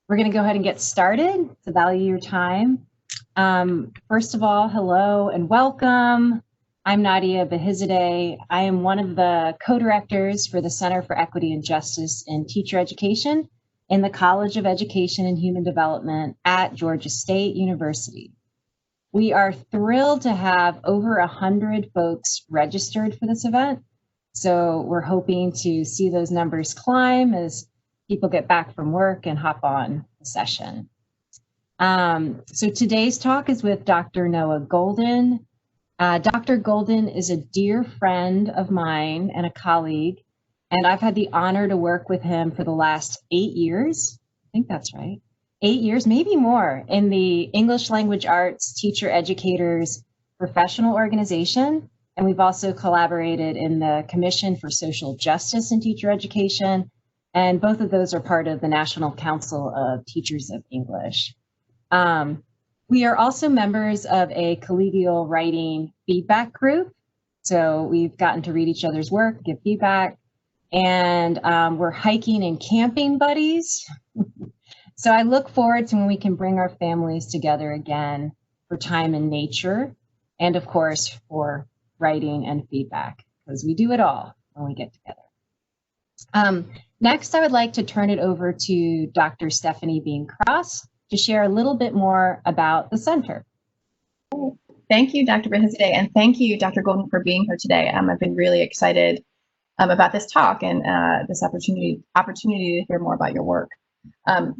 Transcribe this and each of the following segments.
We're going to go ahead and get started to value your time. First of all, hello and welcome. I'm Nadia Behizadeh. I am one of the co-directors for the Center for Equity and Justice in Teacher Education in the College of Education and Human Development at Georgia State University. We are thrilled to have over 100 folks registered for this event. So we're hoping to see those numbers climb as people get back from work and hop on the session. So today's talk is with Dr. Noah Golden. Dr. Golden is a dear friend of mine and a colleague, and I've had the honor to work with him for the last 8 years. I think that's right. 8 years, maybe more, in the English Language Arts Teacher Educators Professional Organization. And we've also collaborated in the Commission for Social Justice in Teacher Education. And both of those are part of the National Council of Teachers of English. We are also members of a collegial writing feedback group. So we've gotten to read each other's work, give feedback, and we're hiking and camping buddies. So I look forward to when we can bring our families together again for time in nature, and of course for writing and feedback, because we do it all when we get together. Next, I would like to turn it over to Dr. Stephanie Bean-Cross to share a little bit more about the center. Thank you, Dr. Behizadeh, and thank you, Dr. Golden, for being here today. I've been really excited about this talk and this opportunity to hear more about your work.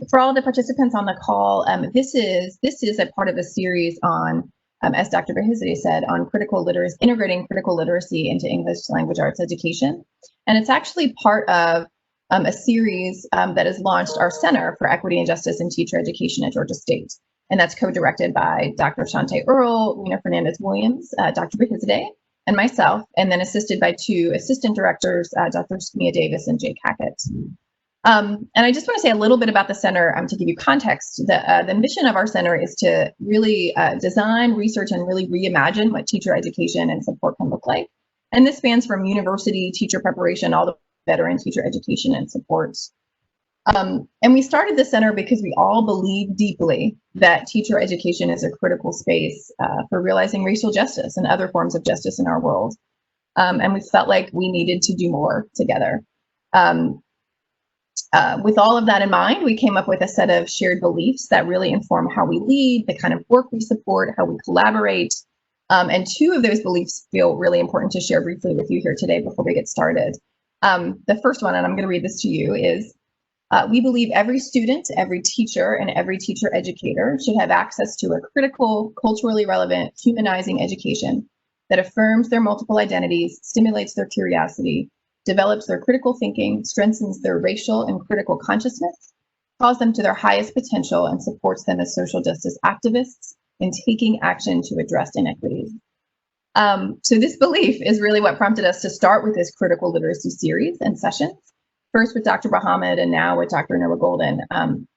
For all the participants on the call, this is a part of a series on, as Dr. Behizadeh said, on critical literacy, integrating critical literacy into English language arts education, and it's actually part of a series that has launched our Center for Equity and Justice in Teacher Education at Georgia State. And that's co-directed by Dr. Shante Earl, Rena Fernandez-Williams, Dr. Behizadeh, and myself, and then assisted by two assistant directors, Dr. Mia Davis and Jay Cackett. And I just want to say a little bit about the center to give you context. The mission of our center is to really design, research, and really reimagine what teacher education and support can look like. And this spans from university teacher preparation all the veteran teacher education and supports. And we started the center because we all believe deeply that teacher education is a critical space for realizing racial justice and other forms of justice in our world. And we felt like we needed to do more together. With all of that in mind, we came up with a set of shared beliefs that really inform how we lead, the kind of work we support, how we collaborate. And two of those beliefs feel really important to share briefly with you here today before we get started. The first one, and I'm going to read this to you, is we believe every student, every teacher, and every teacher educator should have access to a critical, culturally relevant, humanizing education that affirms their multiple identities, stimulates their curiosity, develops their critical thinking, strengthens their racial and critical consciousness, calls them to their highest potential, and supports them as social justice activists in taking action to address inequities. So this belief is really what prompted us to start with this critical literacy series and sessions, first with Dr. Muhammad and now with Dr. Noah Golden,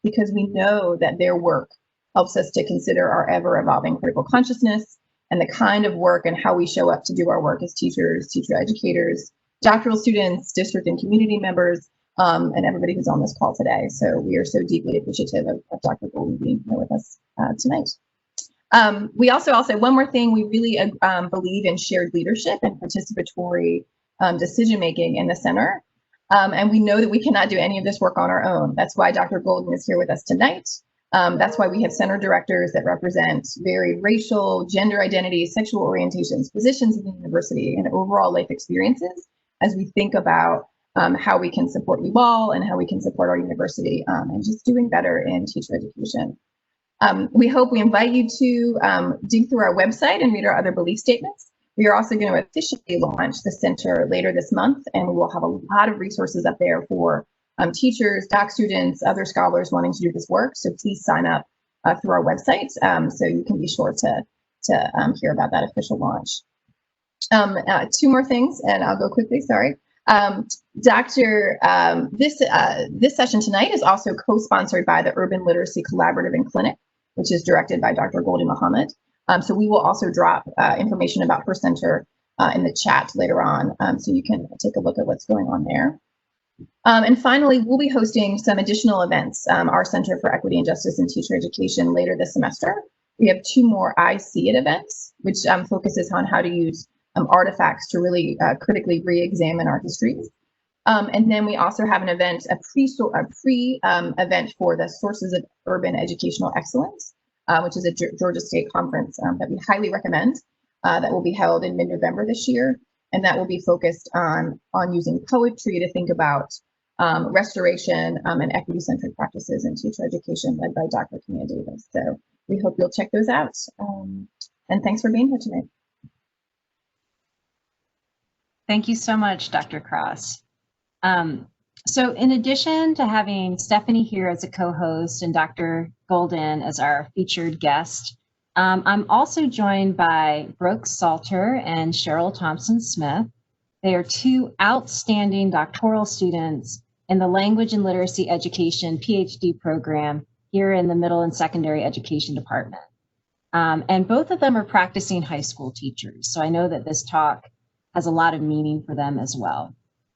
because we know that their work helps us to consider our ever-evolving critical consciousness and the kind of work and how we show up to do our work as teachers, teacher educators, doctoral students, district and community members, and everybody who's on this call today. So we are so deeply appreciative of Dr. Golden being here with us tonight. We also one more thing, we really believe in shared leadership and participatory decision-making in the center. And we know that we cannot do any of this work on our own. That's why Dr. Golden is here with us tonight. That's why we have center directors that represent varied racial, gender identities, sexual orientations, positions in the university, and overall life experiences as we think about how we can support you all and how we can support our university and just doing better in teacher education. We invite you to dig through our website and read our other belief statements. We are also going to officially launch the center later this month, and we will have a lot of resources up there for teachers, doc students, other scholars wanting to do this work. So please sign up through our website so you can be sure to hear about that official launch. Two more things, and I'll go quickly, sorry. This session tonight is also co-sponsored by the Urban Literacy Collaborative and Clinic, which is directed by Dr. Golden Muhammad. So we will also drop information about her center in the chat later on, so you can take a look at what's going on there. And finally, we'll be hosting some additional events, our Center for Equity and Justice in Teacher Education later this semester. We have 2 more I See It events, which focuses on how to use artifacts to really critically re-examine our histories. And then we also have an event, a pre-event for the Sources of Urban Educational Excellence, which is a Georgia State conference that we highly recommend, that will be held in mid-November this year. And that will be focused on using poetry to think about restoration and equity-centric practices in teacher education, led by Dr. Kenya Davis. So we hope you'll check those out. And thanks for being here tonight. Thank you so much, Dr. Cross. So in addition to having Stephanie here as a co-host and Dr. Golden as our featured guest, I'm also joined by Brooke Salter and Cheryl Thompson-Smith. They are 2 outstanding doctoral students in the Language and Literacy Education PhD program here in the Middle and Secondary Education Department. And both of them are practicing high school teachers. So I know that this talk has a lot of meaning for them as well.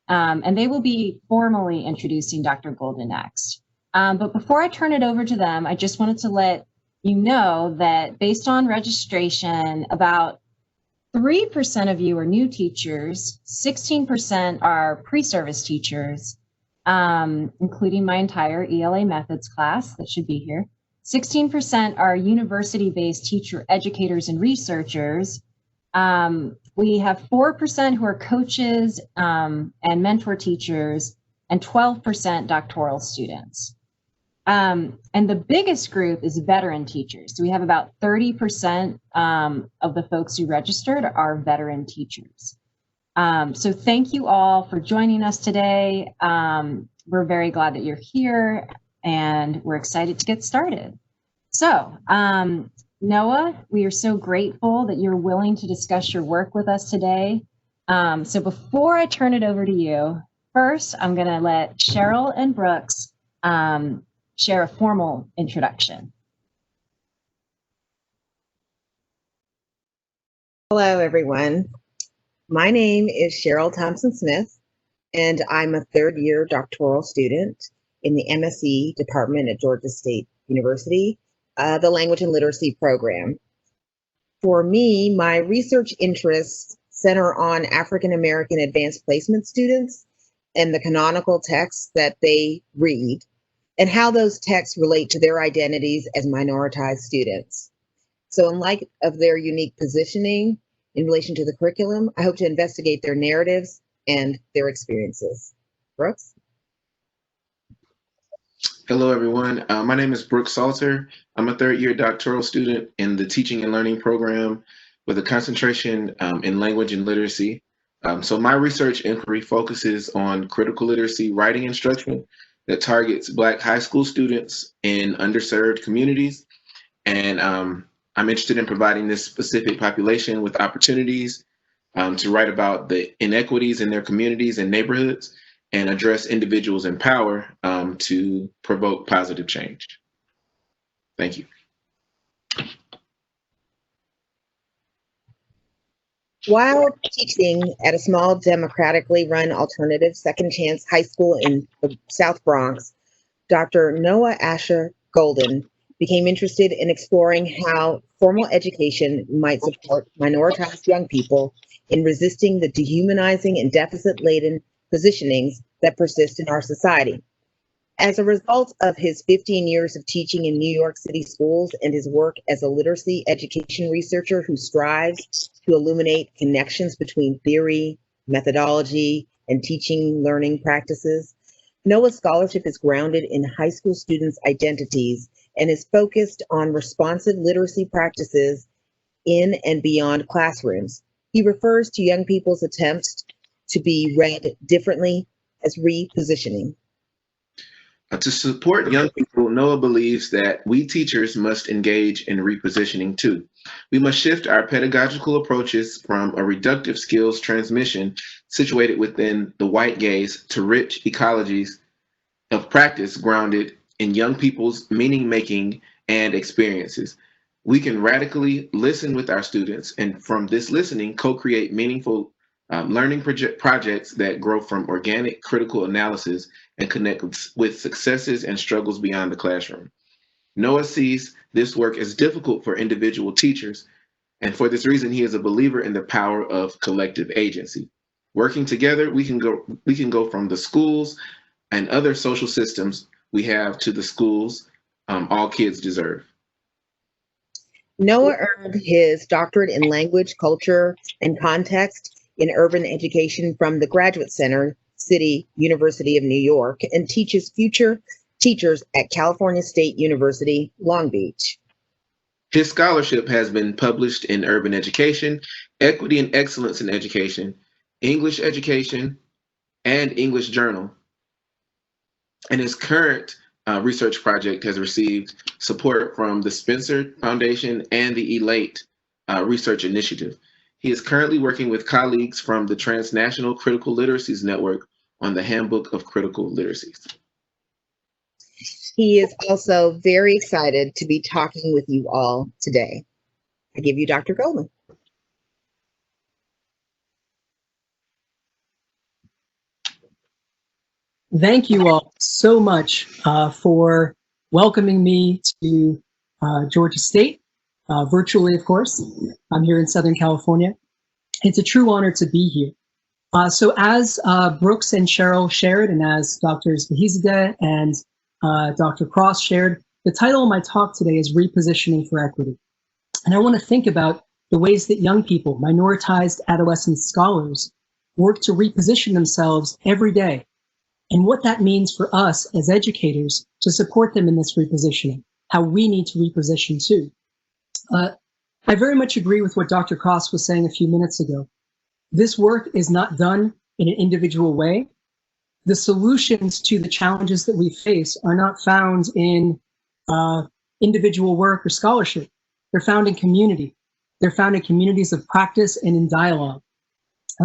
And they will be formally introducing Dr. Golden next. But before I turn it over to them, I just wanted to let you know that based on registration, about 3% of you are new teachers, 16% are pre-service teachers, including my entire ELA methods class that should be here. 16% are university-based teacher educators and researchers. We have 4% who are coaches and mentor teachers, and 12% doctoral students. And the biggest group is veteran teachers. So we have about 30% of the folks who registered are veteran teachers. So thank you all for joining us today. We're very glad that you're here, and we're excited to get started. So Noah, we are so grateful that you're willing to discuss your work with us today. So before I turn it over to you, first, I'm going to let Cheryl and Brooks share a formal introduction. Hello, everyone. My name is Cheryl Thompson-Smith, and I'm a 3rd-year doctoral student in the MSc department at Georgia State University, the Language and Literacy program. For me, my research interests center on African American advanced placement students and the canonical texts that they read, and how those texts relate to their identities as minoritized students. So in light of their unique positioning in relation to the curriculum, I hope to investigate their narratives and their experiences. Brooks? Hello, everyone. My name is Brooke Salter. I'm a 3rd-year doctoral student in the Teaching and Learning program with a concentration in language and literacy. So my research inquiry focuses on critical literacy writing instruction that targets Black high school students in underserved communities. And I'm interested in providing this specific population with opportunities to write about the inequities in their communities and neighborhoods, and address individuals in power to provoke positive change. Thank you. While teaching at a small democratically run alternative Second Chance High School in the South Bronx, Dr. Noah Asher Golden became interested in exploring how formal education might support minoritized young people in resisting the dehumanizing and deficit-laden positionings that persist in our society. As a result of his 15 years of teaching in New York City schools and his work as a literacy education researcher who strives to illuminate connections between theory, methodology, and teaching learning practices, Noah's scholarship is grounded in high school students' identities and is focused on responsive literacy practices in and beyond classrooms. He refers to young people's attempts to be read differently as repositioning. To support young people, Noah believes that we teachers must engage in repositioning too. We must shift our pedagogical approaches from a reductive skills transmission situated within the white gaze to rich ecologies of practice grounded in young people's meaning making and experiences. We can radically listen with our students, and from this listening, co-create meaningful learning projects that grow from organic critical analysis and connect with successes and struggles beyond the classroom. Noah sees this work as difficult for individual teachers, and for this reason, he is a believer in the power of collective agency. Working together, we can go from the schools and other social systems we have to the schools all kids deserve. Noah earned his doctorate in language, culture, and context in urban education from the Graduate Center, City University of New York, and teaches future teachers at California State University, Long Beach. His scholarship has been published in Urban Education, Equity and Excellence in Education, English Education, and English Journal. And his current research project has received support from the Spencer Foundation and the ELATE Research Initiative. He is currently working with colleagues from the Transnational Critical Literacies Network on the Handbook of Critical Literacies. He is also very excited to be talking with you all today. I give you Dr. Goldman. Thank you all so much for welcoming me to Georgia State, virtually, of course. I'm here in Southern California. It's a true honor to be here. So as Brooks and Cheryl shared, and as Drs. Behizadeh and Dr. Cross shared, the title of my talk today is Repositioning for Equity. And I want to think about the ways that young people, minoritized adolescent scholars, work to reposition themselves every day, and what that means for us as educators to support them in this repositioning, how we need to reposition too. I very much agree with what Dr. Cross was saying a few minutes ago. This work is not done in an individual way. The solutions to the challenges that we face are not found in individual work or scholarship. They're found in community. They're found in communities of practice and in dialogue.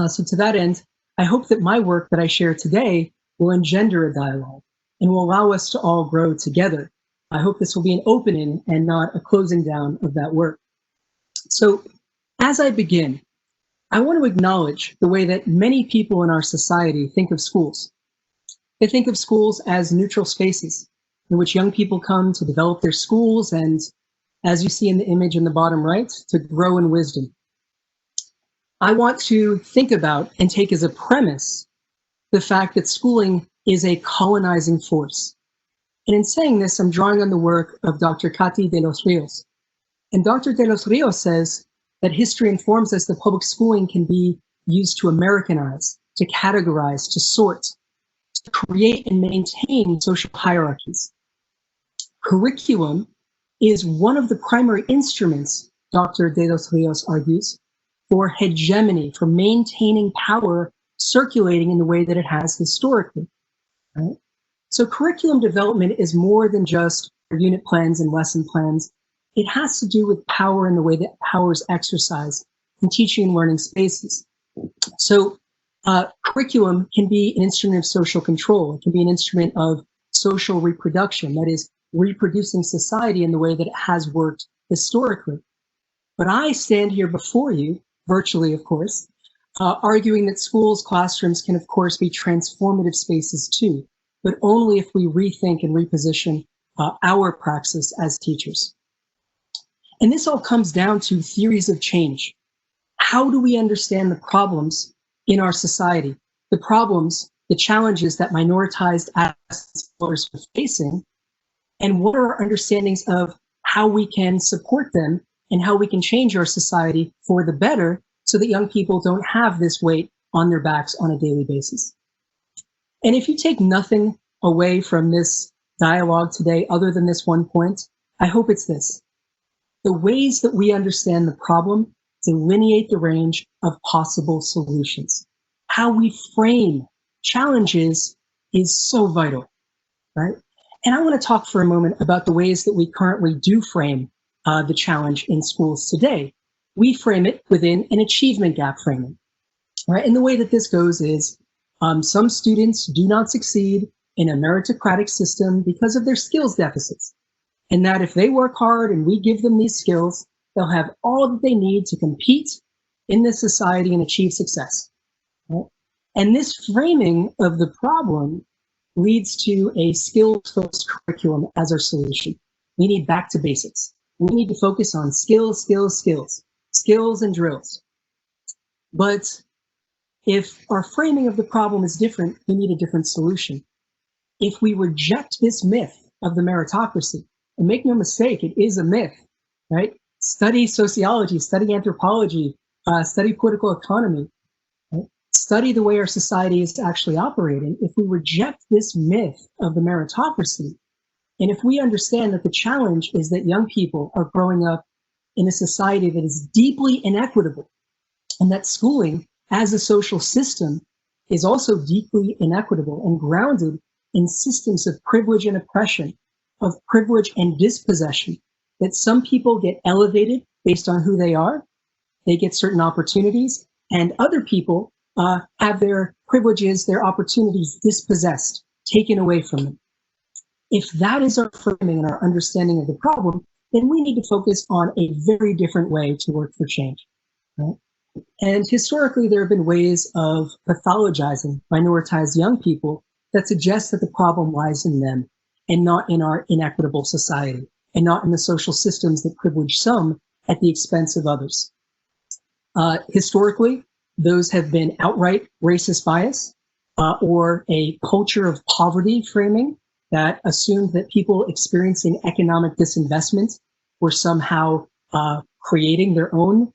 So to that end, I hope that my work that I share today will engender a dialogue and will allow us to all grow together. I hope this will be an opening and not a closing down of that work. So as I begin, I want to acknowledge the way that many people in our society think of schools. They think of schools as neutral spaces in which young people come to develop their schools and, as you see in the image in the bottom right, to grow in wisdom. I want to think about and take as a premise the fact that schooling is a colonizing force. And in saying this, I'm drawing on the work of Dr. Katy de los Rios. And Dr. de los Rios says that history informs us that public schooling can be used to Americanize, to categorize, to sort, to create and maintain social hierarchies. Curriculum is one of the primary instruments, Dr. de los Rios argues, for hegemony, for maintaining power circulating in the way that it has historically. Right? So curriculum development is more than just unit plans and lesson plans. It has to do with power and the way that power is exercised in teaching and learning spaces. So curriculum can be an instrument of social control. It can be an instrument of social reproduction, that is, reproducing society in the way that it has worked historically. But I stand here before you, virtually of course, arguing that schools, classrooms can of course be transformative spaces too, but only if we rethink and reposition our praxis as teachers. And this all comes down to theories of change. How do we understand the problems in our society, the problems, the challenges that minoritized scholars are facing, and what are our understandings of how we can support them and how we can change our society for the better so that young people don't have this weight on their backs on a daily basis. And if you take nothing away from this dialogue today other than this one point, I hope it's this. The ways that we understand the problem delineate the range of possible solutions. How we frame challenges is so vital, right? And I want to talk for a moment about the ways that we currently do frame the challenge in schools today. We frame it within an achievement gap framing, right? And the way that this goes is some students do not succeed in a meritocratic system because of their skills deficits. And that if they work hard and we give them these skills, they'll have all that they need to compete in this society and achieve success. right? And this framing of the problem leads to a skills-focused curriculum as our solution. We need back to basics. We need to focus on skills, skills, skills, skills and drills. But if our framing of the problem is different, we need a different solution. If we reject this myth of the meritocracy, and make no mistake, it is a myth, right? Study sociology, study anthropology, study political economy, right? Study the way our society is actually operating. If we reject this myth of the meritocracy, and if we understand that the challenge is that young people are growing up in a society that is deeply inequitable, and that schooling as a social system is also deeply inequitable and grounded in systems of privilege and oppression, of privilege and dispossession, that some people get elevated based on who they are, they get certain opportunities, and other people have their privileges, their opportunities dispossessed, taken away from them. If that is our framing and our understanding of the problem, then we need to focus on a very different way to work for change, right? And historically, there have been ways of pathologizing minoritized young people that suggest that the problem lies in them and not in our inequitable society, and not in the social systems that privilege some at the expense of others. Historically, those have been outright racist bias or a culture of poverty framing that assumed that people experiencing economic disinvestment were somehow creating their own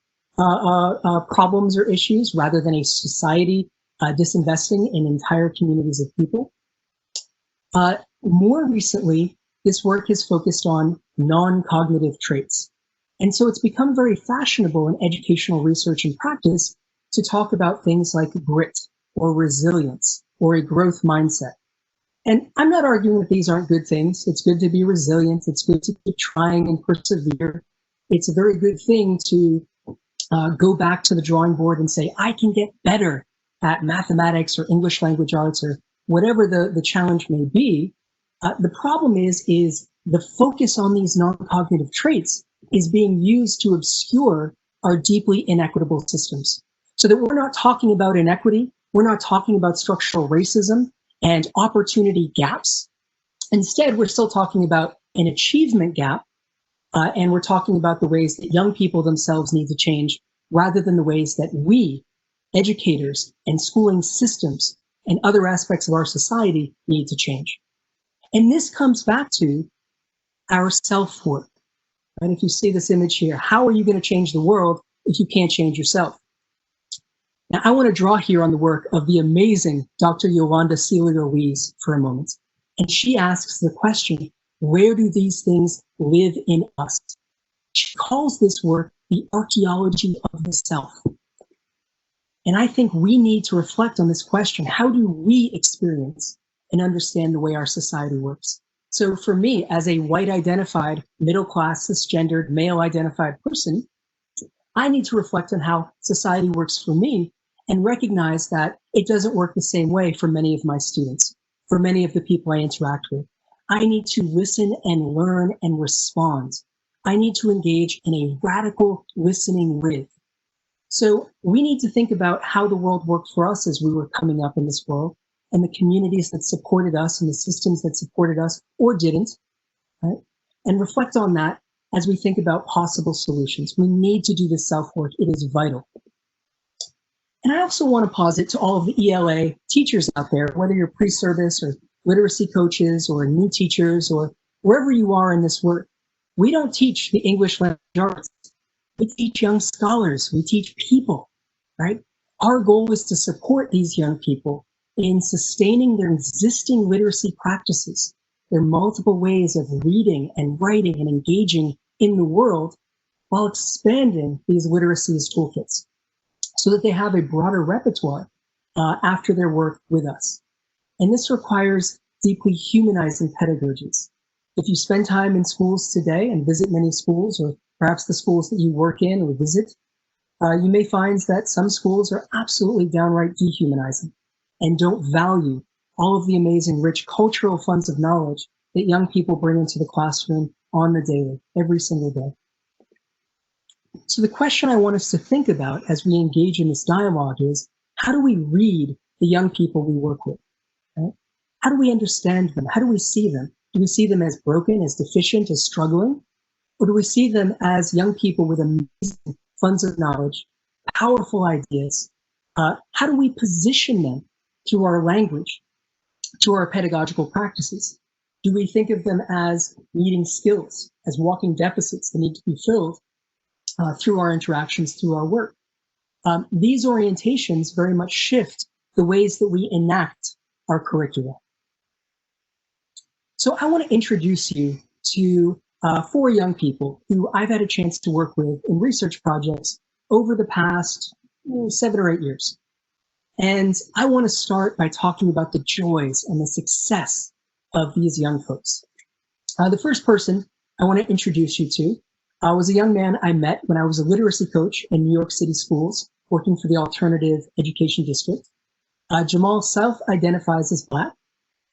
problems or issues rather than a society disinvesting in entire communities of people. More recently, this work has focused on non-cognitive traits. And so it's become very fashionable in educational research and practice to talk about things like grit or resilience or a growth mindset. And I'm not arguing that these aren't good things. It's good to be resilient. It's good to keep trying and persevere. It's a very good thing to go back to the drawing board and say, I can get better at mathematics or English language arts or whatever the challenge may be. The problem is the focus on these non-cognitive traits is being used to obscure our deeply inequitable systems. So that we're not talking about inequity, we're not talking about structural racism and opportunity gaps. Instead, we're still talking about an achievement gap, and we're talking about the ways that young people themselves need to change rather than the ways that we, educators and schooling systems and other aspects of our society need to change. And this comes back to our self-worth. And if you see this image here, how are you going to change the world if you can't change yourself? Now, I want to draw here on the work of the amazing Dr. Yolanda Sealy-Ruiz for a moment. And she asks the question, where do these things live in us? She calls this work the archaeology of the self. And I think we need to reflect on this question. How do we experience and understand the way our society works? So for me, as a white identified, middle-class, cisgendered, male-identified person, I need to reflect on how society works for me and recognize that it doesn't work the same way for many of my students, for many of the people I interact with. I need to listen and learn and respond. I need to engage in a radical listening with. So we need to think about how the world worked for us as we were coming up in this world, and the communities that supported us and the systems that supported us or didn't, right? And reflect on that as we think about possible solutions. We need to do this self-work. It is vital. And I also want to posit to all of the ELA teachers out there, whether you're pre-service or literacy coaches or new teachers or wherever you are in this work, we don't teach the English language arts. We teach young scholars. We teach people, right? Our goal is to support these young people in sustaining their existing literacy practices, their multiple ways of reading and writing and engaging in the world while expanding these literacy toolkits so that they have a broader repertoire after their work with us. And this requires deeply humanizing pedagogies. If you spend time in schools today and visit many schools, or perhaps the schools that you work in or visit, you may find that some schools are absolutely downright dehumanizing and don't value all of the amazing, rich cultural funds of knowledge that young people bring into the classroom on the daily, every single day. So the question I want us to think about as we engage in this dialogue is, how do we read the young people we work with? Right? How do we understand them? How do we see them? Do we see them as broken, as deficient, as struggling? Or do we see them as young people with amazing funds of knowledge, powerful ideas? How do we position them through our language, through our pedagogical practices? Do we think of them as needing skills, as walking deficits that need to be filled through our interactions, through our work? These orientations very much shift the ways that we enact our curricula. So I want to introduce you to 4 young people who I've had a chance to work with in research projects over the past 7 or 8 years. And I want to start by talking about the joys and the success of these young folks. The first person I want to introduce you to was a young man I met when I was a literacy coach in New York City schools, working for the Alternative Education District. Jamal self-identifies as Black,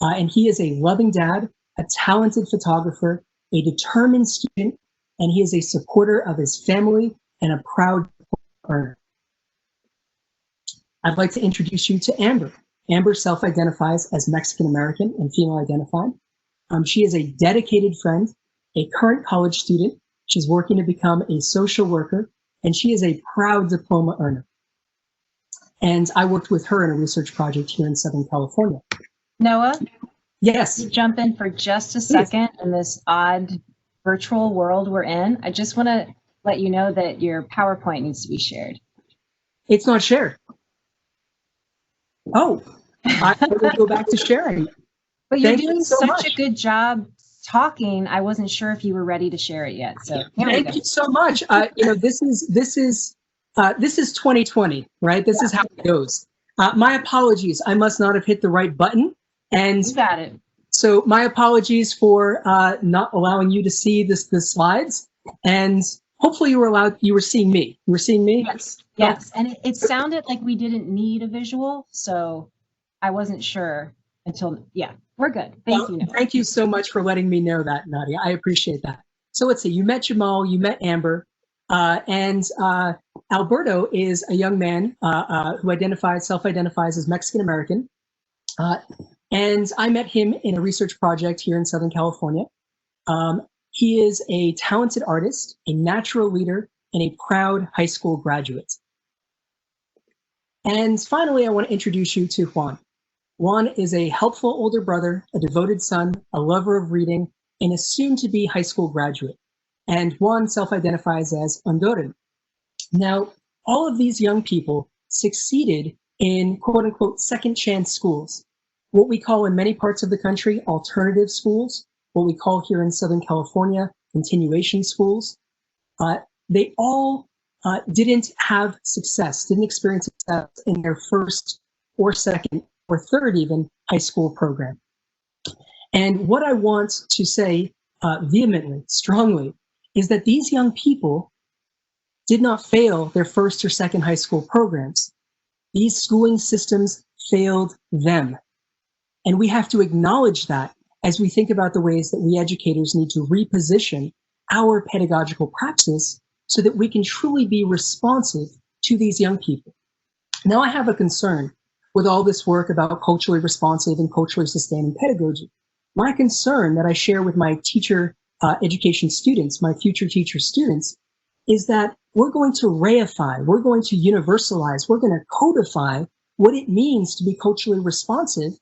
and he is a loving dad, a talented photographer, a determined student, and he is a supporter of his family and a proud earner. I'd like to introduce you to Amber. Amber self-identifies as Mexican-American and female-identified. She is a dedicated friend, a current college student. She's working to become a social worker, and she is a proud diploma earner. And I worked with her in a research project here in Southern California. Noah? Yes. Jump in for just a second in this odd virtual world we're in. I just want to let you know that your PowerPoint needs to be shared. It's not shared. Oh, I will go back to sharing. But you're Thank doing you so such much. a good job talking. I wasn't sure if you were ready to share it yet. So Thank you so much. This is 2020, right? This is how it goes. My apologies. I must not have hit the right button. And You got it. so my apologies for not allowing you to see the slides. And hopefully you were seeing me. You were seeing me? Yes. Yes. And it sounded like we didn't need a visual. So I wasn't sure until, yeah, we're good. Thank you. Noah. Thank you so much for letting me know that, Nadia. I appreciate that. So let's see, you met Jamal, you met Amber, and Alberto is a young man who self-identifies as Mexican-American. And I met him in a research project here in Southern California. He is a talented artist, a natural leader, and a proud high school graduate. And finally, I want to introduce you to Juan. Juan is a helpful older brother, a devoted son, a lover of reading, and a soon-to-be high school graduate. And Juan self-identifies as Honduran. Now, all of these young people succeeded in quote-unquote second chance schools, what we call in many parts of the country alternative schools, what we call here in Southern California continuation schools. They all didn't have success, didn't experience success in their first or second or third even high school program. And what I want to say vehemently, strongly, is that these young people did not fail their first or second high school programs. These schooling systems failed them. And we have to acknowledge that as we think about the ways that we educators need to reposition our pedagogical practice so that we can truly be responsive to these young people. Now, I have a concern with all this work about culturally responsive and culturally sustaining pedagogy. My concern that I share with my teacher education students, my future teacher students, is that we're going to reify, we're going to universalize, we're going to codify what it means to be culturally responsive,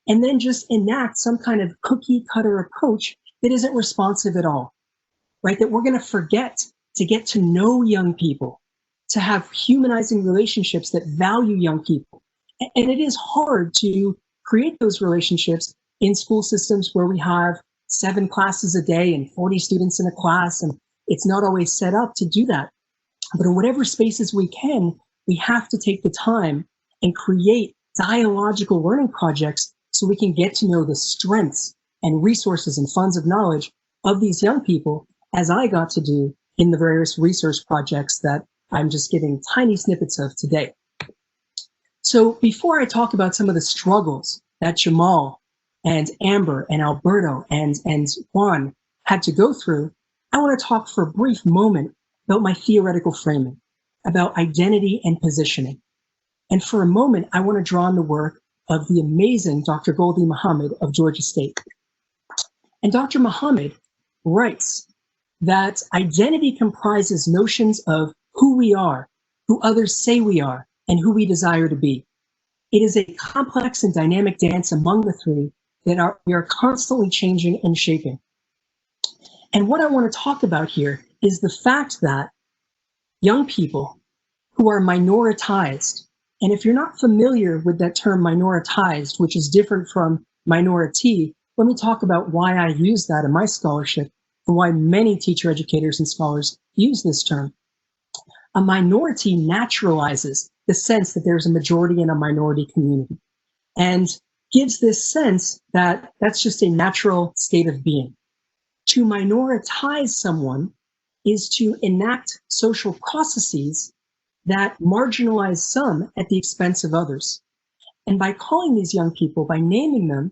and then just enact some kind of cookie cutter approach that isn't responsive at all, right? That we're going to forget to get to know young people, to have humanizing relationships that value young people. And it is hard to create those relationships in school systems where we have 7 classes a day and 40 students in a class, and it's not always set up to do that. But in whatever spaces we can, we have to take the time and create dialogical learning projects so we can get to know the strengths and resources and funds of knowledge of these young people, as I got to do in the various research projects that I'm just giving tiny snippets of today. So before I talk about some of the struggles that Jamal and Amber and Alberto and Juan had to go through, I want to talk for a brief moment about my theoretical framing, about identity and positioning. And for a moment, I want to draw on the work of the amazing Dr. Gholdy Muhammad of Georgia State. And Dr. Muhammad writes that identity comprises notions of who we are, who others say we are, and who we desire to be. It is a complex and dynamic dance among the three that we are constantly changing and shaping. And what I want to talk about here is the fact that young people who are minoritized, and if you're not familiar with that term minoritized, which is different from minority, let me talk about why I use that in my scholarship and why many teacher educators and scholars use this term. A minority naturalizes the sense that there's a majority in a minority community and gives this sense that that's just a natural state of being. To minoritize someone is to enact social processes that marginalize some at the expense of others. And by calling these young people, by naming them,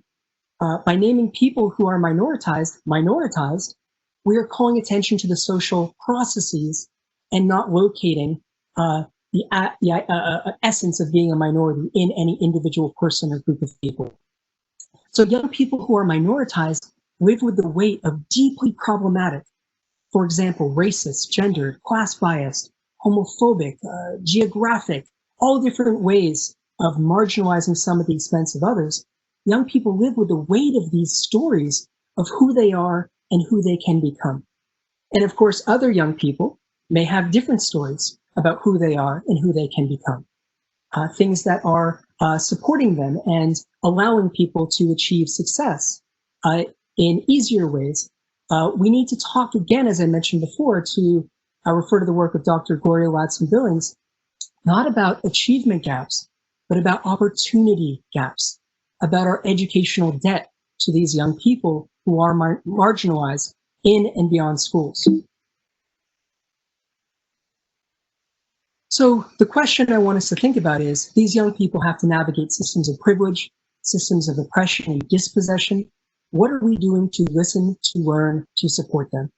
by naming people who are minoritized, we are calling attention to the social processes and not locating the essence of being a minority in any individual person or group of people. So young people who are minoritized live with the weight of deeply problematic, for example, racist, gendered, class biased, homophobic, geographic, all different ways of marginalizing some at the expense of others. Young people live with the weight of these stories of who they are and who they can become. And of course, other young people may have different stories about who they are and who they can become. Things that are supporting them and allowing people to achieve success in easier ways. We need to talk again, as I mentioned before, to refer to the work of Dr. Gloria Ladson-Billings, not about achievement gaps, but about opportunity gaps, about our educational debt to these young people who are marginalized in and beyond schools. So the question I want us to think about is, these young people have to navigate systems of privilege, systems of oppression and dispossession. What are we doing to listen, to learn, to support them?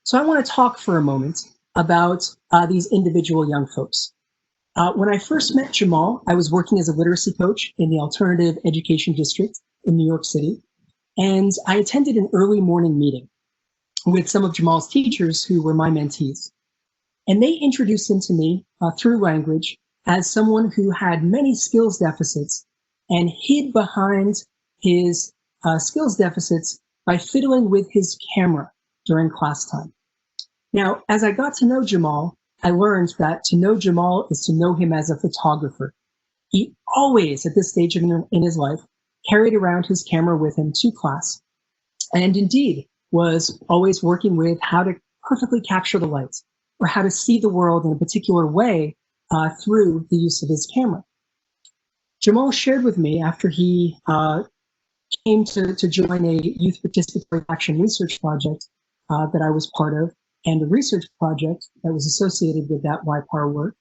So I want to talk for a moment about these individual young folks. When I first met Jamal, I was working as a literacy coach in the alternative education district in New York City. And I attended an early morning meeting with some of Jamal's teachers who were my mentees. And they introduced him to me through language as someone who had many skills deficits and hid behind his skills deficits by fiddling with his camera during class time. Now, as I got to know Jamal, I learned that to know Jamal is to know him as a photographer. He always, at this stage in his life, carried around his camera with him to class, and indeed was always working with how to perfectly capture the light or how to see the world in a particular way through the use of his camera. Jamal shared with me after he came to join a youth participatory action research project that I was part of, and a research project that was associated with that YPAR work.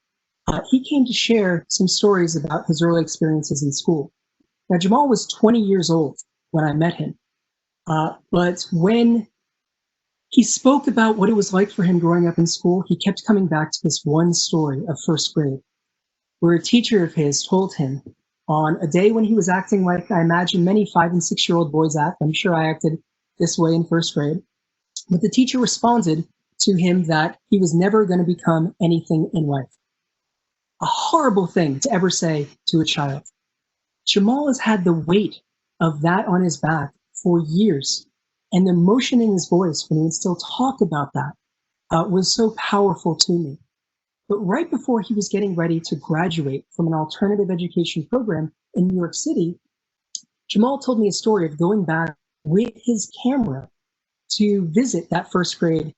He came to share some stories about his early experiences in school. Now, Jamal was 20 years old when I met him, but when he spoke about what it was like for him growing up in school, he kept coming back to this one story of first grade, where a teacher of his told him on a day when he was acting like I imagine many 5- and 6-year-old boys act. I'm sure I acted this way in first grade. But the teacher responded to him that he was never going to become anything in life. A horrible thing to ever say to a child. Jamal has had the weight of that on his back for years. And the emotion in his voice when he would still talk about that was so powerful to me. But right before he was getting ready to graduate from an alternative education program in New York City, Jamal told me a story of going back with his camera to visit that first grade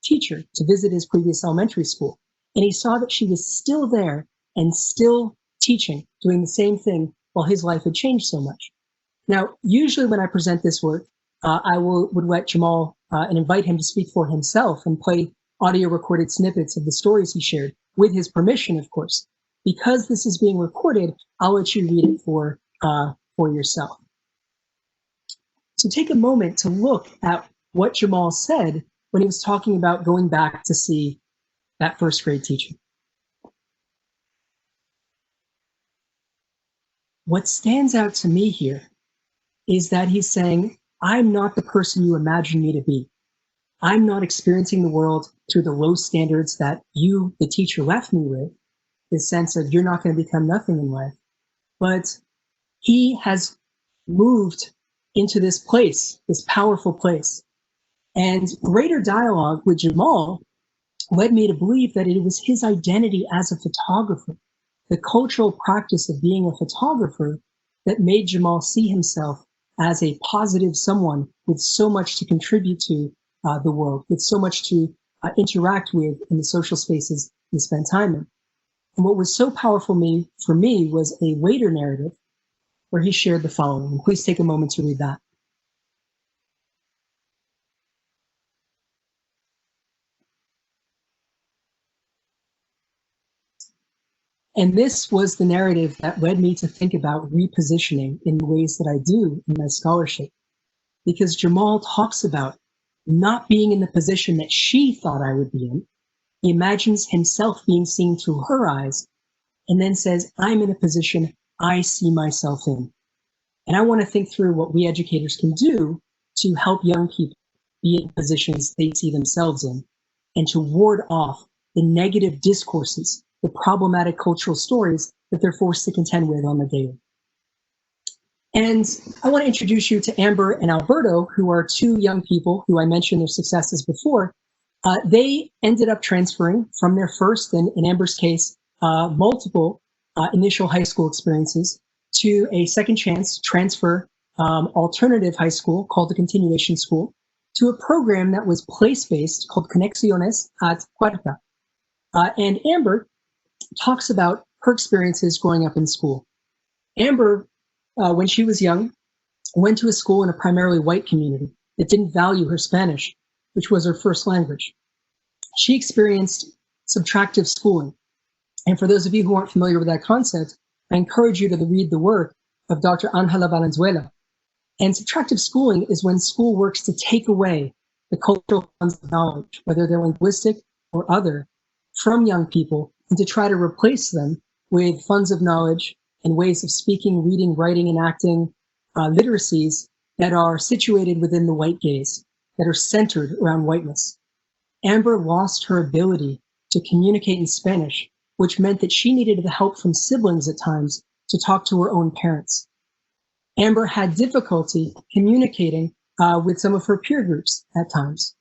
teacher, to visit his previous elementary school. And he saw that she was still there and still teaching, doing the same thing while his life had changed so much. Now, usually when I present this work, I would let Jamal and invite him to speak for himself and play audio recorded snippets of the stories he shared, with his permission, of course. Because this is being recorded, I'll let you read it for yourself. So take a moment to look at what Jamal said when he was talking about going back to see that first grade teacher. what stands out to me here is that he's saying, I'm not the person you imagine me to be. I'm not experiencing the world through the low standards that you, the teacher, left me with, this sense of you're not going to become nothing in life. But he has moved into this place, this powerful place. And greater dialogue with Jamal led me to believe that it was his identity as a photographer, the cultural practice of being a photographer, that made Jamal see himself as a positive someone with so much to contribute to the world, with so much to interact with in the social spaces he spent time in. And what was so powerful for me was a later narrative where he shared the following. And please take a moment to read that. And this was the narrative that led me to think about repositioning in the ways that I do in my scholarship. Because Jamal talks about not being in the position that she thought I would be in. He imagines himself being seen through her eyes, and then says, I'm in a position I see myself in. And I want to think through what we educators can do to help young people be in positions they see themselves in, and to ward off the negative discourses, the problematic cultural stories that they're forced to contend with on the daily. And I want to introduce you to Amber and Alberto, who are two young people who I mentioned their successes before. They ended up transferring from their first, and in Amber's case, multiple initial high school experiences, to a second chance transfer alternative high school called the Continuation School, to a program that was place-based called Conexiones at Huerta. And Amber talks about her experiences growing up in school. Amber, when she was young, went to a school in a primarily white community that didn't value her Spanish, which was her first language. She experienced subtractive schooling. And for those of you who aren't familiar with that concept, I encourage you to read the work of Dr. Ángela Valenzuela. And subtractive schooling is when school works to take away the cultural funds of knowledge, whether they're linguistic or other, from young people, and to try to replace them with funds of knowledge and ways of speaking, reading, writing, and acting literacies that are situated within the white gaze, that are centered around whiteness. Amber lost her ability to communicate in Spanish, which meant that she needed the help from siblings at times to talk to her own parents. Amber had difficulty communicating with some of her peer groups at times.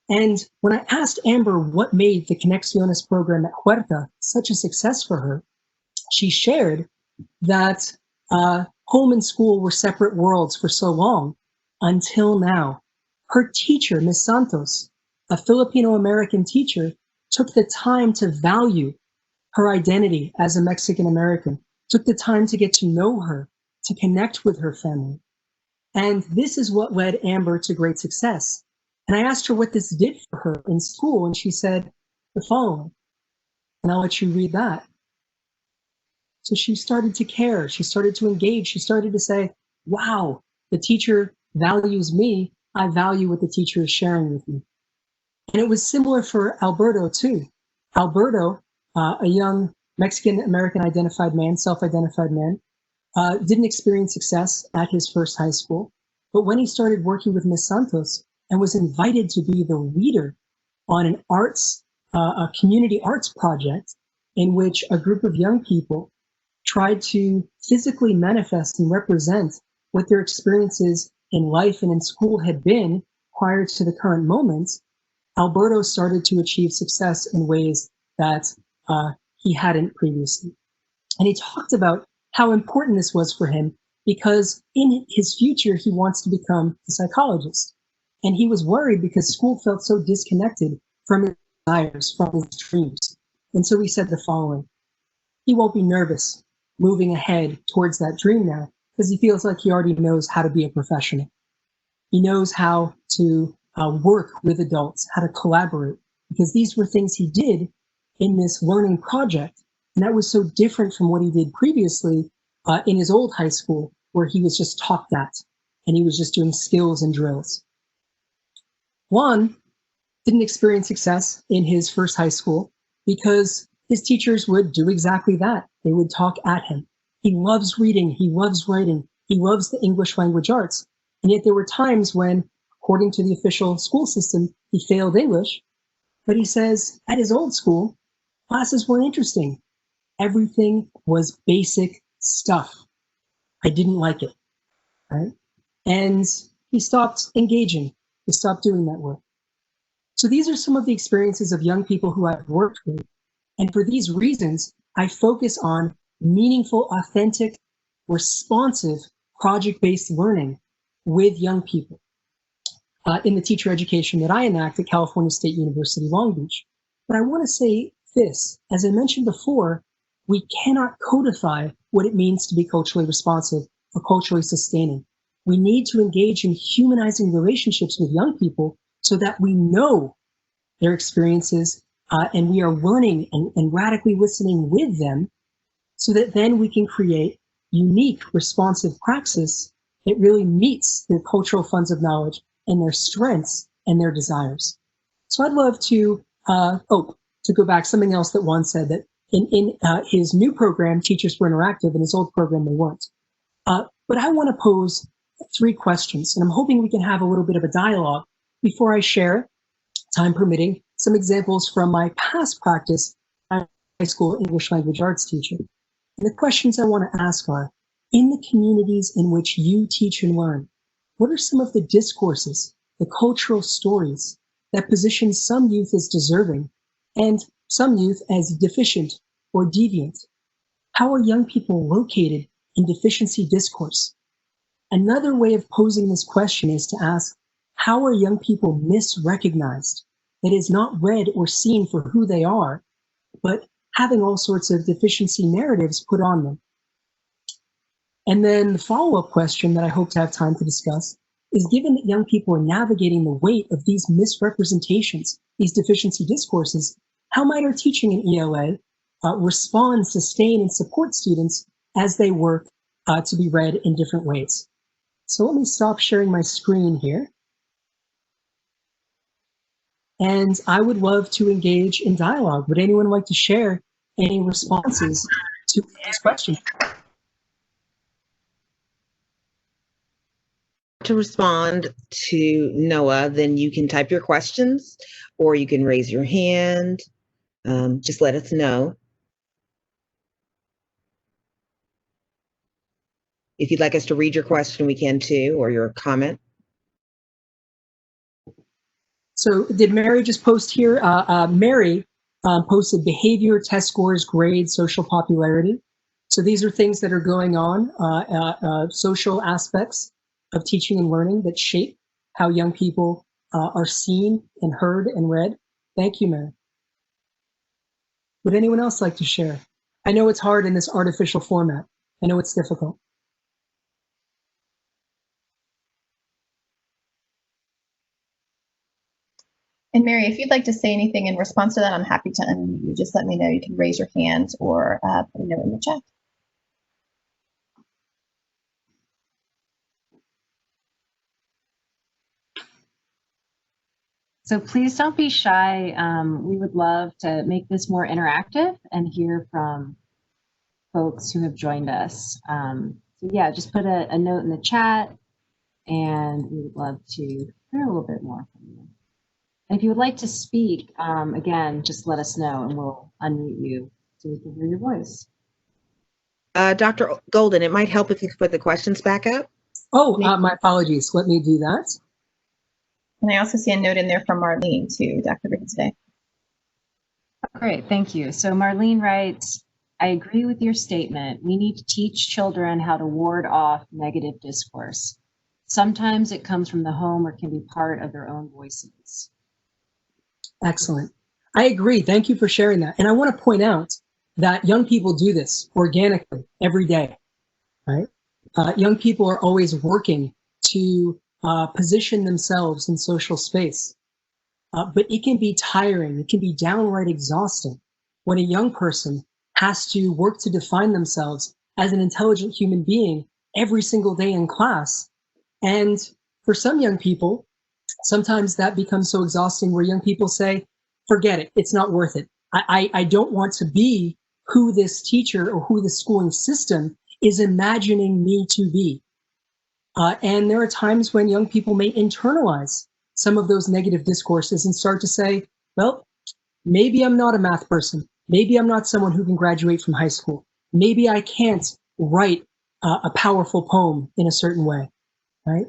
And when I asked Amber what made the Conexiones program at Huerta such a success for her, she shared that home and school were separate worlds for so long, until now. Her teacher, Ms. Santos, a Filipino-American teacher, took the time to value her identity as a Mexican-American, took the time to get to know her, to connect with her family. And this is what led Amber to great success. And I asked her what this did for her in school, and she said the following, and I'll let you read that. So she started to care, she started to engage, she started to say, wow, the teacher values me, I value what the teacher is sharing with me. And it was similar for Alberto too. Alberto, a young Mexican-American identified man, self-identified man, didn't experience success at his first high school, but when he started working with Ms. Santos and was invited to be the leader on an a community arts project in which a group of young people tried to physically manifest and represent what their experiences in life and in school had been prior to the current moment, Alberto started to achieve success in ways that he hadn't previously. And he talked about how important this was for him because in his future, he wants to become a psychologist. And he was worried because school felt so disconnected from his desires, from his dreams. And so he said the following: he won't be nervous moving ahead towards that dream now because he feels like he already knows how to be a professional. He knows how to work with adults, how to collaborate, because these were things he did in this learning project. And that was so different from what he did previously in his old high school, where he was just taught that, and he was just doing skills and drills. Juan didn't experience success in his first high school because his teachers would do exactly that. They would talk at him. He loves reading, he loves writing, he loves the English language arts. And yet there were times when, according to the official school system, he failed English. But he says at his old school, classes weren't interesting. Everything was basic stuff. I didn't like it, right? And he stopped engaging. He stopped doing that work. So these are some of the experiences of young people who I've worked with. And for these reasons, I focus on meaningful, authentic, responsive, project-based learning with young people in the teacher education that I enact at California State University, Long Beach. But I want to say this, as I mentioned before, we cannot codify what it means to be culturally responsive or culturally sustaining. We need to engage in humanizing relationships with young people so that we know their experiences and we are learning and radically listening with them so that then we can create unique responsive praxis that really meets their cultural funds of knowledge and their strengths and their desires. So I'd love to, to go back, something else that Juan said, that in his new program, Teachers Were Interactive, in his old program, they weren't. But I want to pose 3 questions, and I'm hoping we can have a little bit of a dialogue before I share, time permitting, some examples from my past practice as a high school English language arts teacher. And the questions I want to ask are, in the communities in which you teach and learn, what are some of the discourses, the cultural stories that position some youth as deserving and some youth as deficient or deviant? How are young people located in deficiency discourse? Another way of posing this question is to ask, how are young people misrecognized? That is, not read or seen for who they are, but having all sorts of deficiency narratives put on them. And then the follow-up question that I hope to have time to discuss is, given that young people are navigating the weight of these misrepresentations, these deficiency discourses, how might our teaching in ELA respond, sustain, and support students as they work to be read in different ways? So let me stop sharing my screen here. And I would love to engage in dialogue. Would anyone like to share any responses to this question? To respond to Noah, then you can type your questions or you can raise your hand. Just let us know. If you'd like us to read your question, we can too, or your comment. So did Mary just post here? Mary posted behavior, test scores, grades, social popularity. So these are things that are going on, social aspects of teaching and learning that shape how young people are seen and heard and read. Thank you, Mary. Would anyone else like to share? I know it's hard in this artificial format. I know it's difficult. And Mary, if you'd like to say anything in response to that, I'm happy to unmute you. Just let me know. You can raise your hand or put a note in the chat. So please don't be shy. We would love to make this more interactive and hear from folks who have joined us. So yeah, just put a note in the chat and we would love to hear a little bit more from you. And if you would like to speak, again, just let us know and we'll unmute you so we can hear your voice. Dr. Golden, it might help if you put the questions back up. Oh, my apologies. Let me do that. And I also see a note in there from Marlene too, Dr. Today. Great, thank you. So Marlene writes, I agree with your statement. We need to teach children how to ward off negative discourse. Sometimes it comes from the home or can be part of their own voices. Excellent. I agree. Thank you for sharing that. And I want to point out that young people do this organically every day, right? Young people are always working to position themselves in social space. But it can be tiring. It can be downright exhausting when a young person has to work to define themselves as an intelligent human being every single day in class. And for some young people, sometimes that becomes so exhausting where young people say, forget it, it's not worth it. I don't want to be who this teacher or who the schooling system is imagining me to be. And there are times when young people may internalize some of those negative discourses and start to say, well, maybe I'm not a math person. Maybe I'm not someone who can graduate from high school. Maybe I can't write a powerful poem in a certain way, right?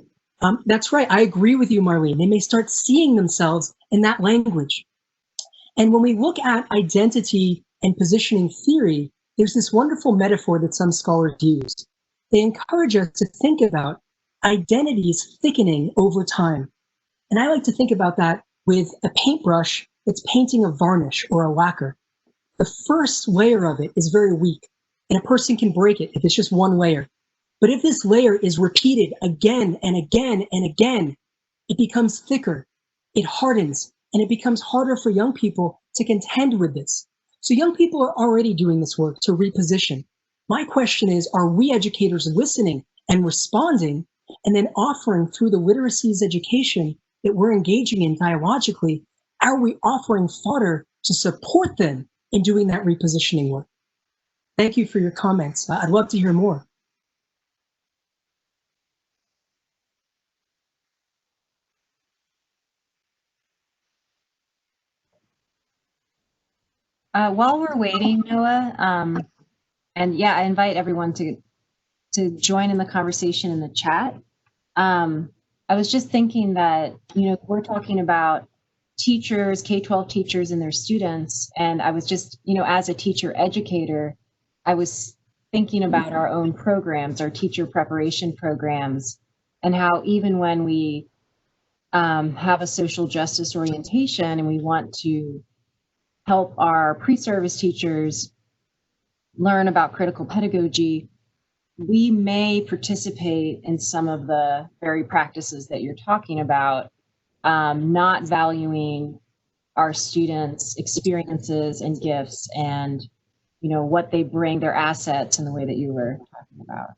That's right. I agree with you, Marlene. They may start seeing themselves in that language. And when we look at identity and positioning theory, there's this wonderful metaphor that some scholars use. They encourage us to think about identities thickening over time. And I like to think about that with a paintbrush that's painting a varnish or a lacquer. The first layer of it is very weak, and a person can break it if it's just one layer. But if this layer is repeated again and again and again, it becomes thicker, it hardens, and it becomes harder for young people to contend with this. So young people are already doing this work to reposition. My question is, are we educators listening and responding, and then offering through the literacies education that we're engaging in dialogically, are we offering fodder to support them in doing that repositioning work? Thank you for your comments. I'd love to hear more. While we're waiting, Noah, and yeah, I invite everyone to join in the conversation in the chat. I was just thinking that, we're talking about teachers, K-12 teachers and their students, and I was just, as a teacher educator, I was thinking about our own programs, our teacher preparation programs, and how even when we have a social justice orientation and we want to help our pre-service teachers learn about critical pedagogy, we may participate in some of the very practices that you're talking about, not valuing our students' experiences and gifts and, what they bring, their assets in the way that you were talking about.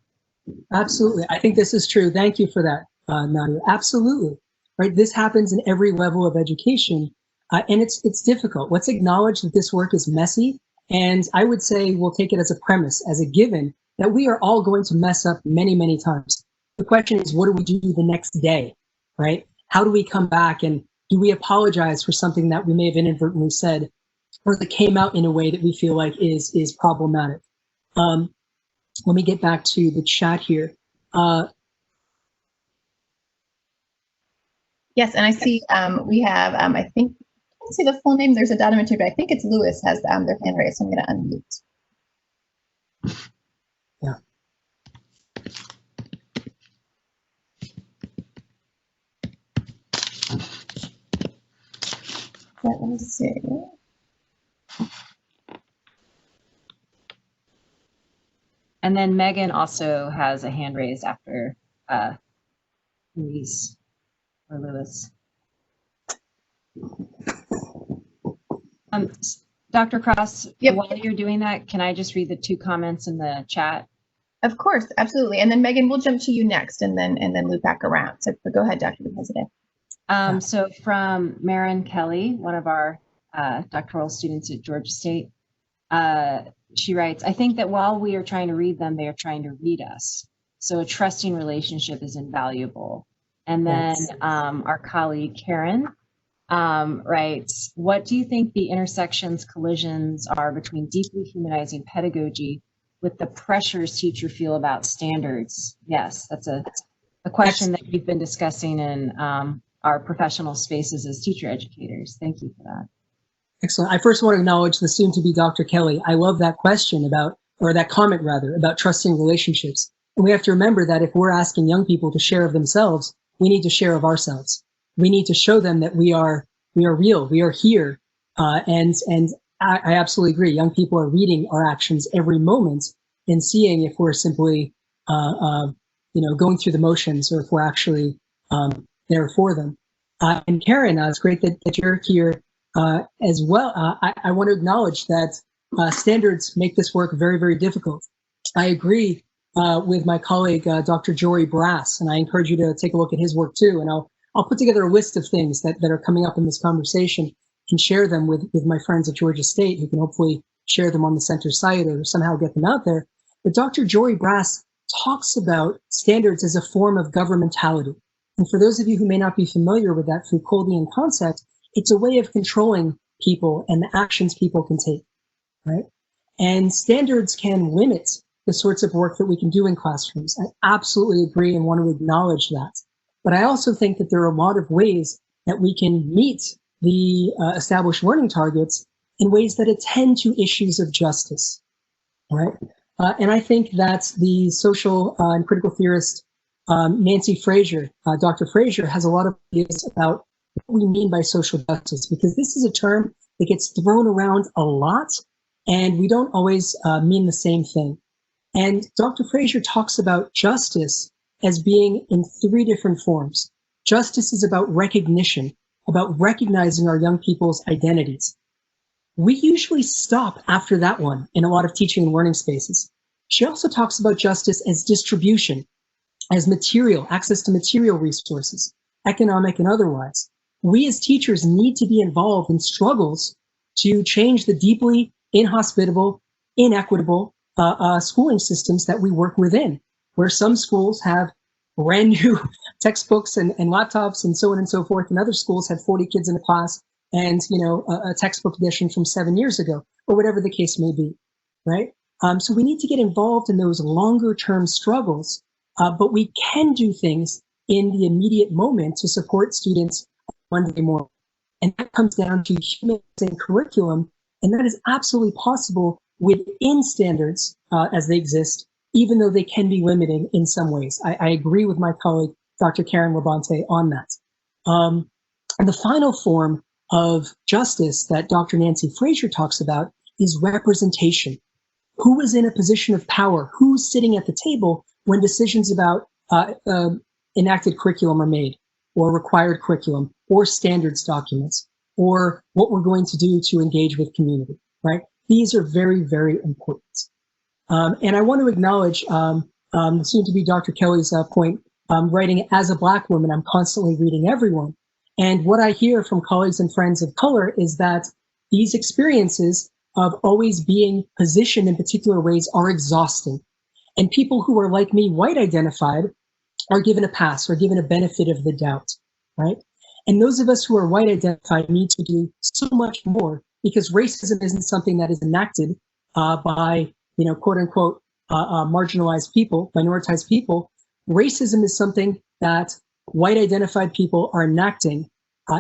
Absolutely. I think this is true. Thank you for that, Nadia. Absolutely. Right. This happens in every level of education. And it's difficult. Let's acknowledge that this work is messy. And I would say we'll take it as a premise, as a given, that we are all going to mess up many, many times. The question is, what do we do the next day, right? How do we come back, and do we apologize for something that we may have inadvertently said or that came out in a way that we feel like is problematic? Let me get back to the chat here. Yes, and I see we have, I think, I can't see the full name. There's a data entry, but I think it's Lewis has their hand raised, so I'm going to unmute. Yeah. Let me see. And then Megan also has a hand raised after Louise or Lewis. Dr. Cross, yep. While you're doing that, can I just read the 2 comments in the chat? Of course, absolutely. And then Megan, we'll jump to you next and then loop back around. So go ahead, Dr. President. So from Marin Kelly, one of our doctoral students at Georgia State, she writes, I think that while we are trying to read them, they are trying to read us. So a trusting relationship is invaluable. And then our colleague Karen writes, what do you think the intersections, collisions are between deeply humanizing pedagogy with the pressures teachers feel about standards? Yes, that's a question that we've been discussing in our professional spaces as teacher educators. Thank you for that. Excellent. I first want to acknowledge the soon-to-be Dr. Kelly. I love that question about, or that comment rather, about trusting relationships. And we have to remember that if we're asking young people to share of themselves, we need to share of ourselves. We need to show them that we are real, we are here. And I absolutely agree. Young people are reading our actions every moment and seeing if we're simply, going through the motions or if we're actually there for them. And Karen, it's great that you're here as well. I want to acknowledge that standards make this work very, very difficult. I agree with my colleague, Dr. Jory Brass, and I encourage you to take a look at his work too. And I'll put together a list of things that are coming up in this conversation and share them with my friends at Georgia State, who can hopefully share them on the center site or somehow get them out there. But Dr. Jory Brass talks about standards as a form of governmentality. And for those of you who may not be familiar with that Foucauldian concept, it's a way of controlling people and the actions people can take, right? And standards can limit the sorts of work that we can do in classrooms. I absolutely agree and want to acknowledge that. But I also think that there are a lot of ways that we can meet the established learning targets in ways that attend to issues of justice, right? And I think that the social and critical theorist Nancy Fraser, Dr. Fraser, has a lot of ideas about what we mean by social justice, because this is a term that gets thrown around a lot, and we don't always mean the same thing. And Dr. Fraser talks about justice as being in 3 different forms. Justice is about recognition, about recognizing our young people's identities. We usually stop after that one in a lot of teaching and learning spaces. She also talks about justice as distribution, as material, access to material resources, economic and otherwise. We as teachers need to be involved in struggles to change the deeply inhospitable, inequitable schooling systems that we work within, where some schools have brand new textbooks and laptops and so on and so forth, and other schools have 40 kids in a class and, you know, a textbook edition from 7 years ago, or whatever the case may be, right? So we need to get involved in those longer term struggles, but we can do things in the immediate moment to support students Monday morning. And that comes down to humanizing curriculum, and that is absolutely possible within standards as they exist, even though they can be limiting in some ways. I agree with my colleague, Dr. Karen Labonte, on that. And the final form of justice that Dr. Nancy Fraser talks about is representation. Who is in a position of power? Who's sitting at the table when decisions about enacted curriculum are made, or required curriculum, or standards documents, or what we're going to do to engage with community, right? These are very, very important. And I want to acknowledge, soon to be Dr. Kelly's point, writing as a Black woman, I'm constantly reading everyone. And what I hear from colleagues and friends of color is that these experiences of always being positioned in particular ways are exhausting. And people who are like me, white identified, are given a pass or given a benefit of the doubt, right? And those of us who are white identified need to do so much more, because racism isn't something that is enacted by, you know, quote unquote, marginalized people, minoritized people. Racism is something that white identified people are enacting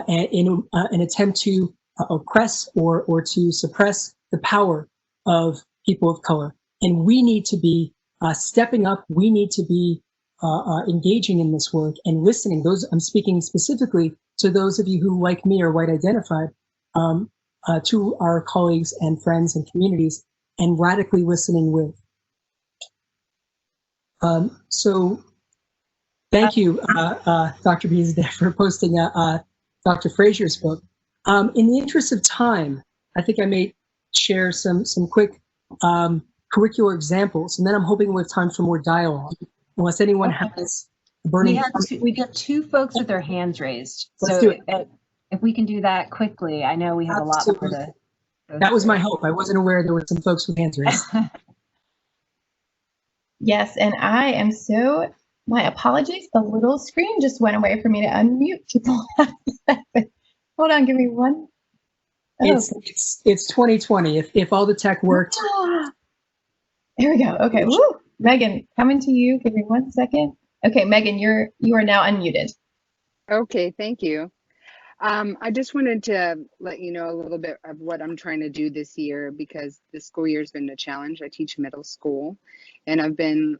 in an attempt to oppress or to suppress the power of people of color. And we need to be stepping up. We need to be engaging in this work and listening. Those, I'm speaking specifically to those of you who, like me, are white identified, to our colleagues and friends and communities, and radically listening with. So thank you, Dr. Beasley, for posting Dr. Fraser's book. In the interest of time, I think I may share some quick curricular examples, and then I'm hoping we'll have time for more dialogue, unless anyone has a burning. We got 2 folks with their hands raised. Let's so do it. If we can do that quickly, I know we have Absolutely. a lot more to. That was my hope. I wasn't aware there were some folks with hands raised. Yes, and I am so, my apologies, the little screen just went away for me to unmute people. Hold on, give me one. Oh. It's 2020. If all the tech worked. There we go. Okay. Woo. Megan, coming to you. Give me 1 second. Okay, Megan, you are now unmuted. Okay, thank you. I just wanted to let you know a little bit of what I'm trying to do this year, because this school year has been a challenge. I teach middle school, and I've been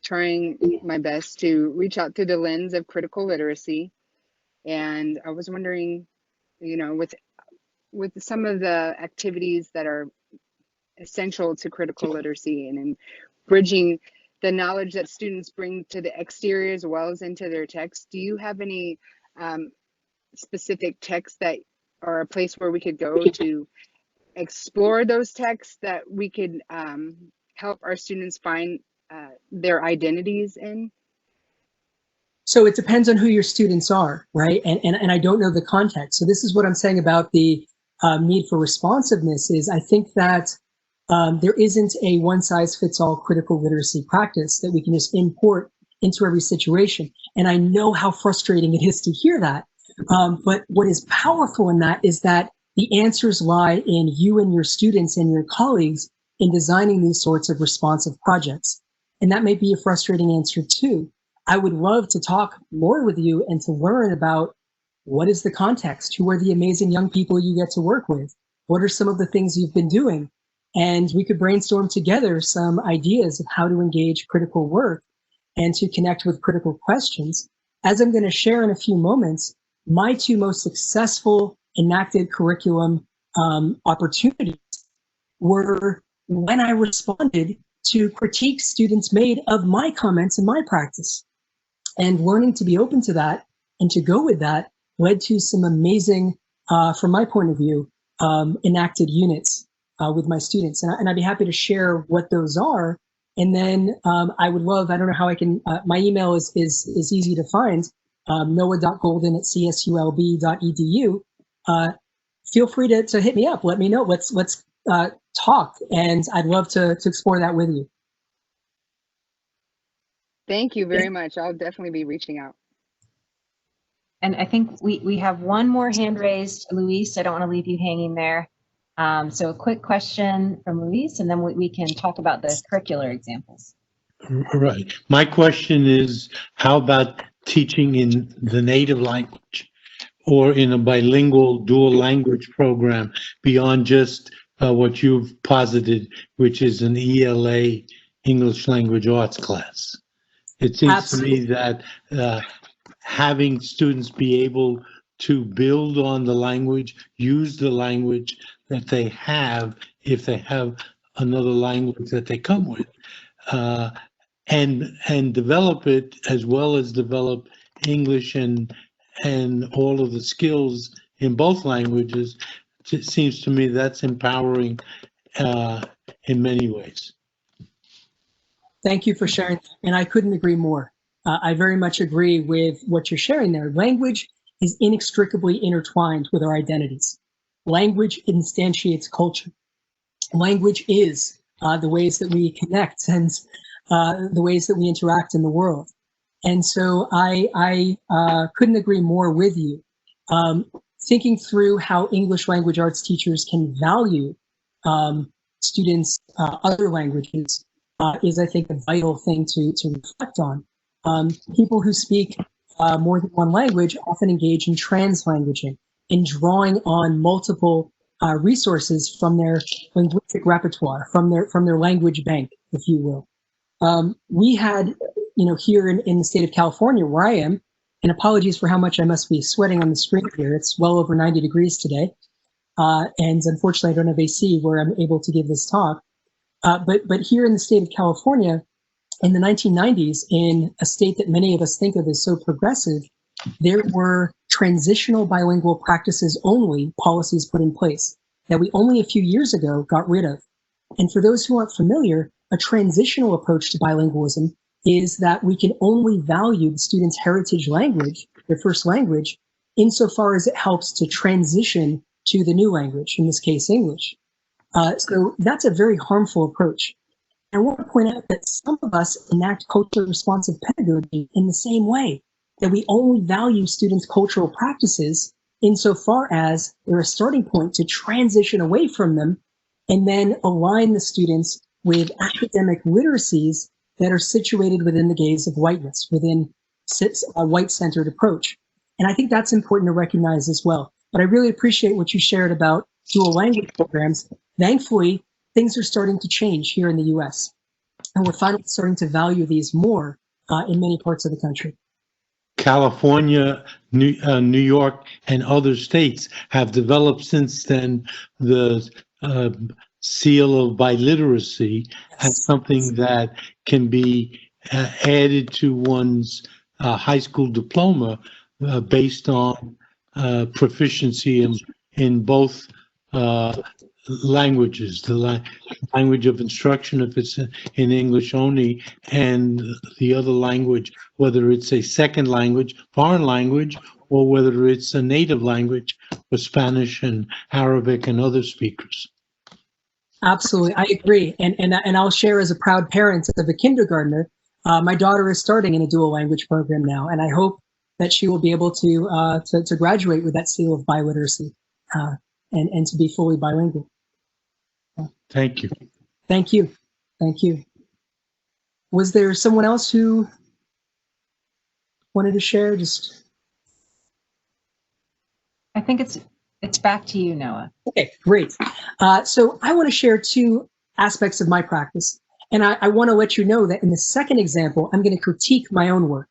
trying my best to reach out through the lens of critical literacy. And I was wondering, you know, with some of the activities that are essential to critical literacy and in bridging the knowledge that students bring to the exterior as well as into their text, do you have any specific texts that are a place where we could go to explore those texts that we could help our students find their identities in? So it depends on who your students are, right? And I don't know the context. So this is what I'm saying about the need for responsiveness is I think that there isn't a one-size-fits-all critical literacy practice that we can just import into every situation. And I know how frustrating it is to hear that. But what is powerful in that is that the answers lie in you and your students and your colleagues in designing these sorts of responsive projects. And that may be a frustrating answer too. I would love to talk more with you and to learn about what is the context, who are the amazing young people you get to work with, what are some of the things you've been doing, and we could brainstorm together some ideas of how to engage critical work and to connect with critical questions. As I'm going to share in a few moments, my two most successful enacted curriculum opportunities were when I responded to critiques students made of my comments and my practice. And learning to be open to that and to go with that led to some amazing, from my point of view, enacted units with my students. And I'd be happy to share what those are. And then I would love, I don't know how I can, my email is easy to find, noah.golden@csulb.edu. Feel free to hit me up. Let me know. Let's talk. And I'd love to explore that with you. Thank you very much. I'll definitely be reaching out. And I think we have one more hand raised, Luis. I don't want to leave you hanging there. So a quick question from Luis, and then we can talk about the curricular examples. Right. My question is, how about teaching in the native language or in a bilingual dual language program beyond just what you've posited, which is an ELA, English Language Arts class? It seems Absolutely. to me that having students be able to build on the language, use the language that they have, if they have another language that they come with, and develop it as well as develop English and all of the skills in both languages. It seems to me that's empowering in many ways. Thank you for sharing, and I couldn't agree more. I very much agree with what you're sharing there. Language is inextricably intertwined with our identities. Language instantiates culture. Language is the ways that we connect and the ways that we interact in the world. And so I couldn't agree more with you. Thinking through how English language arts teachers can value students' other languages is, I think, a vital thing to reflect on. People who speak more than one language often engage in translanguaging, in drawing on multiple resources from their linguistic repertoire, from their language bank, if you will. We had, here in the state of California, where I am, and apologies for how much I must be sweating on the screen here. It's well over 90 degrees today. And unfortunately, I don't have AC where I'm able to give this talk. But here in the state of California, in the 1990s, in a state that many of us think of as so progressive, there were transitional bilingual practices only policies put in place that we only a few years ago got rid of. And for those who aren't familiar, a transitional approach to bilingualism is that we can only value the student's heritage language, their first language, insofar as it helps to transition to the new language, in this case, English. So that's a very harmful approach. I want to point out that some of us enact culturally responsive pedagogy in the same way, that we only value students' cultural practices insofar as they're a starting point to transition away from them and then align the students with academic literacies that are situated within the gaze of whiteness, within a white-centered approach. And I think that's important to recognize as well. But I really appreciate what you shared about dual language programs. Thankfully, things are starting to change here in the US. And we're finally starting to value these more in many parts of the country. California, New York, and other states have developed since then the seal of biliteracy as something that can be added to one's high school diploma based on proficiency in both languages, the language of instruction if it's in English only, and the other language, whether it's a second language, foreign language, or whether it's a native language for Spanish and Arabic and other speakers. Absolutely, I agree, and I'll share as a proud parent of a kindergartner. My daughter is starting in a dual language program now, and I hope that she will be able to graduate with that seal of biliteracy, and to be fully bilingual. Thank you. Thank you, thank you. Was there someone else who wanted to share? I think it's back to you, Noah. Okay, great. So I want to share two aspects of my practice. And I want to let you know that in the second example, I'm going to critique my own work,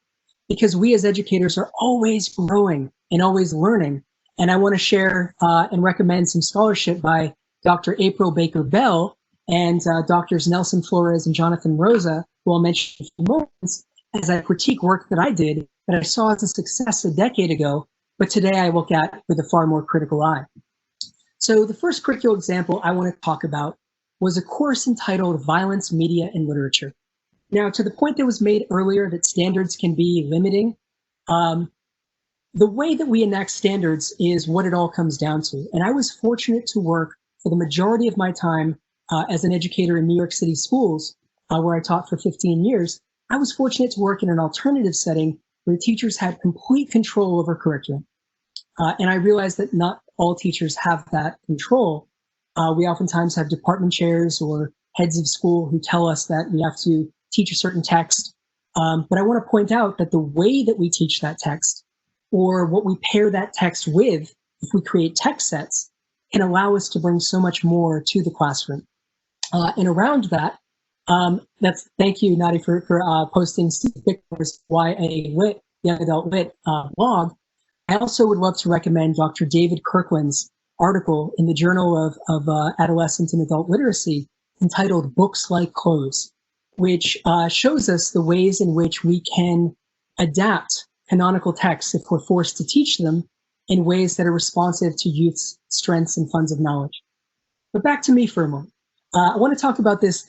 because we as educators are always growing and always learning. And I want to share and recommend some scholarship by Dr. April Baker Bell and Drs. Nelson Flores and Jonathan Rosa, who I'll mention in a few moments, as I critique work that I did that I saw as a success a decade ago, but today I look at with a far more critical eye. So the first curricular example I want to talk about was a course entitled Violence, Media, and Literature. Now, to the point that was made earlier that standards can be limiting, the way that we enact standards is what it all comes down to. And I was fortunate to work for the majority of my time as an educator in New York City schools, where I taught for 15 years. I was fortunate to work in an alternative setting where teachers had complete control over curriculum. And I realized that not all teachers have that control. We oftentimes have department chairs or heads of school who tell us that we have to teach a certain text. But I want to point out that the way that we teach that text, or what we pair that text with, if we create text sets, can allow us to bring so much more to the classroom. And around that, thank you, Nadi, for posting pictures YA Lit, Young Adult Lit blog. I also would love to recommend Dr. David Kirkland's article in the Journal of Adolescent and Adult Literacy entitled Books Like Clothes, which shows us the ways in which we can adapt canonical texts if we're forced to teach them in ways that are responsive to youth's strengths and funds of knowledge. But back to me for a moment. I want to talk about this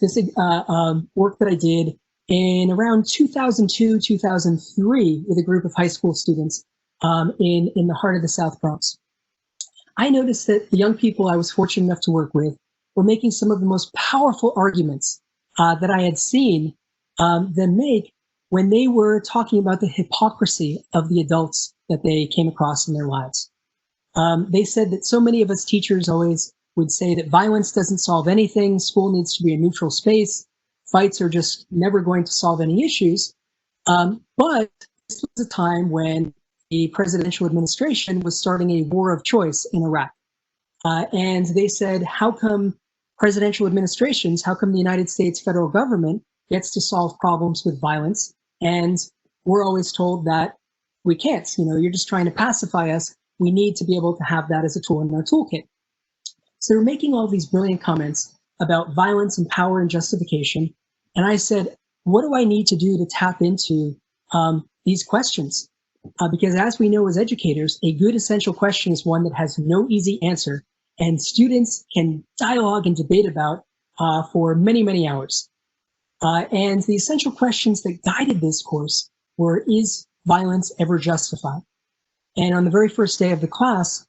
work that I did in around 2002, 2003 with a group of high school students in the heart of the South Bronx. I noticed that the young people I was fortunate enough to work with were making some of the most powerful arguments that I had seen them make when they were talking about the hypocrisy of the adults that they came across in their lives. They said that so many of us teachers always would say that violence doesn't solve anything, school needs to be a neutral space, fights are just never going to solve any issues. But this was a time when the presidential administration was starting a war of choice in Iraq. And they said, how come presidential administrations, how come the United States federal government gets to solve problems with violence? And we're always told that we can't, you're just trying to pacify us. We need to be able to have that as a tool in our toolkit. So they're making all these brilliant comments about violence and power and justification. And I said, what do I need to do to tap into these questions? Because as we know as educators, a good essential question is one that has no easy answer, and students can dialogue and debate about for many, many hours. And the essential questions that guided this course were, is violence ever justified? And on the very first day of the class,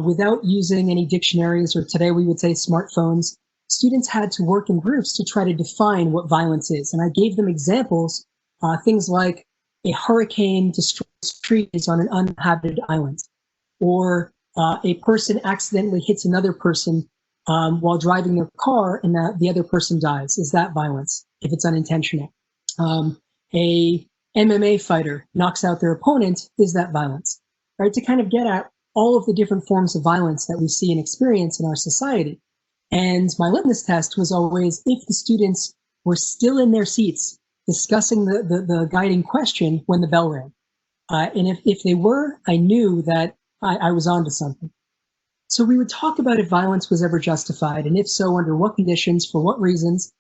without using any dictionaries, or today we would say smartphones, students had to work in groups to try to define what violence is. And I gave them examples, things like a hurricane destroys trees on an uninhabited island, or a person accidentally hits another person while driving their car and the other person dies. Is that violence if it's unintentional? A MMA fighter knocks out their opponent. Is that violence? Right? To kind of get at all of the different forms of violence that we see and experience in our society. And my litmus test was always, if the students were still in their seats discussing the guiding question when the bell rang. And if they were, I knew that I was onto something. So we would talk about if violence was ever justified, and if so, under what conditions, for what reasons.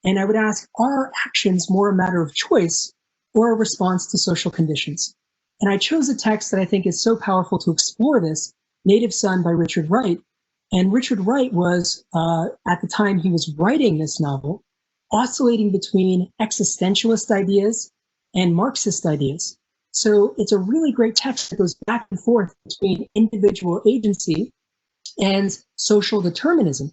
And I would ask, are our actions more a matter of choice or a response to social conditions? And I chose a text that I think is so powerful to explore this, Native Son by Richard Wright. And Richard Wright was, at the time he was writing this novel, oscillating between existentialist ideas and Marxist ideas. So it's a really great text that goes back and forth between individual agency and social determinism.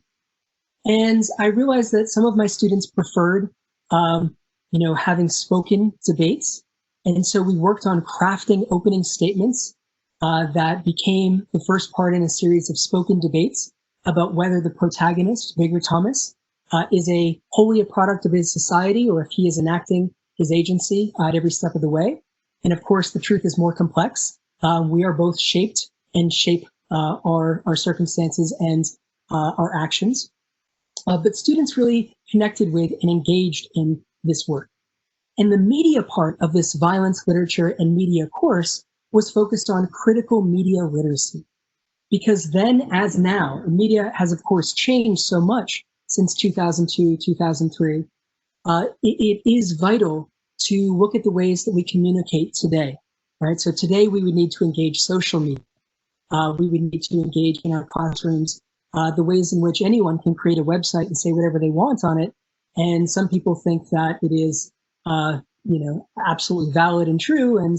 And I realized that some of my students preferred, having spoken debates. And so we worked on crafting opening statements that became the first part in a series of spoken debates about whether the protagonist, Bigger Thomas, is wholly a product of his society, or if he is enacting his agency at every step of the way. And of course, the truth is more complex. We are both shaped and shape our circumstances and our actions. But students really connected with and engaged in this work. And the media part of this violence, literature, and media course was focused on critical media literacy. Because then, as now, media has, of course, changed so much since 2002, 2003. It is vital to look at the ways that we communicate today, right? So today we would need to engage social media. We would need to engage in our classrooms, the ways in which anyone can create a website and say whatever they want on it. And some people think that it is, absolutely valid and true. And,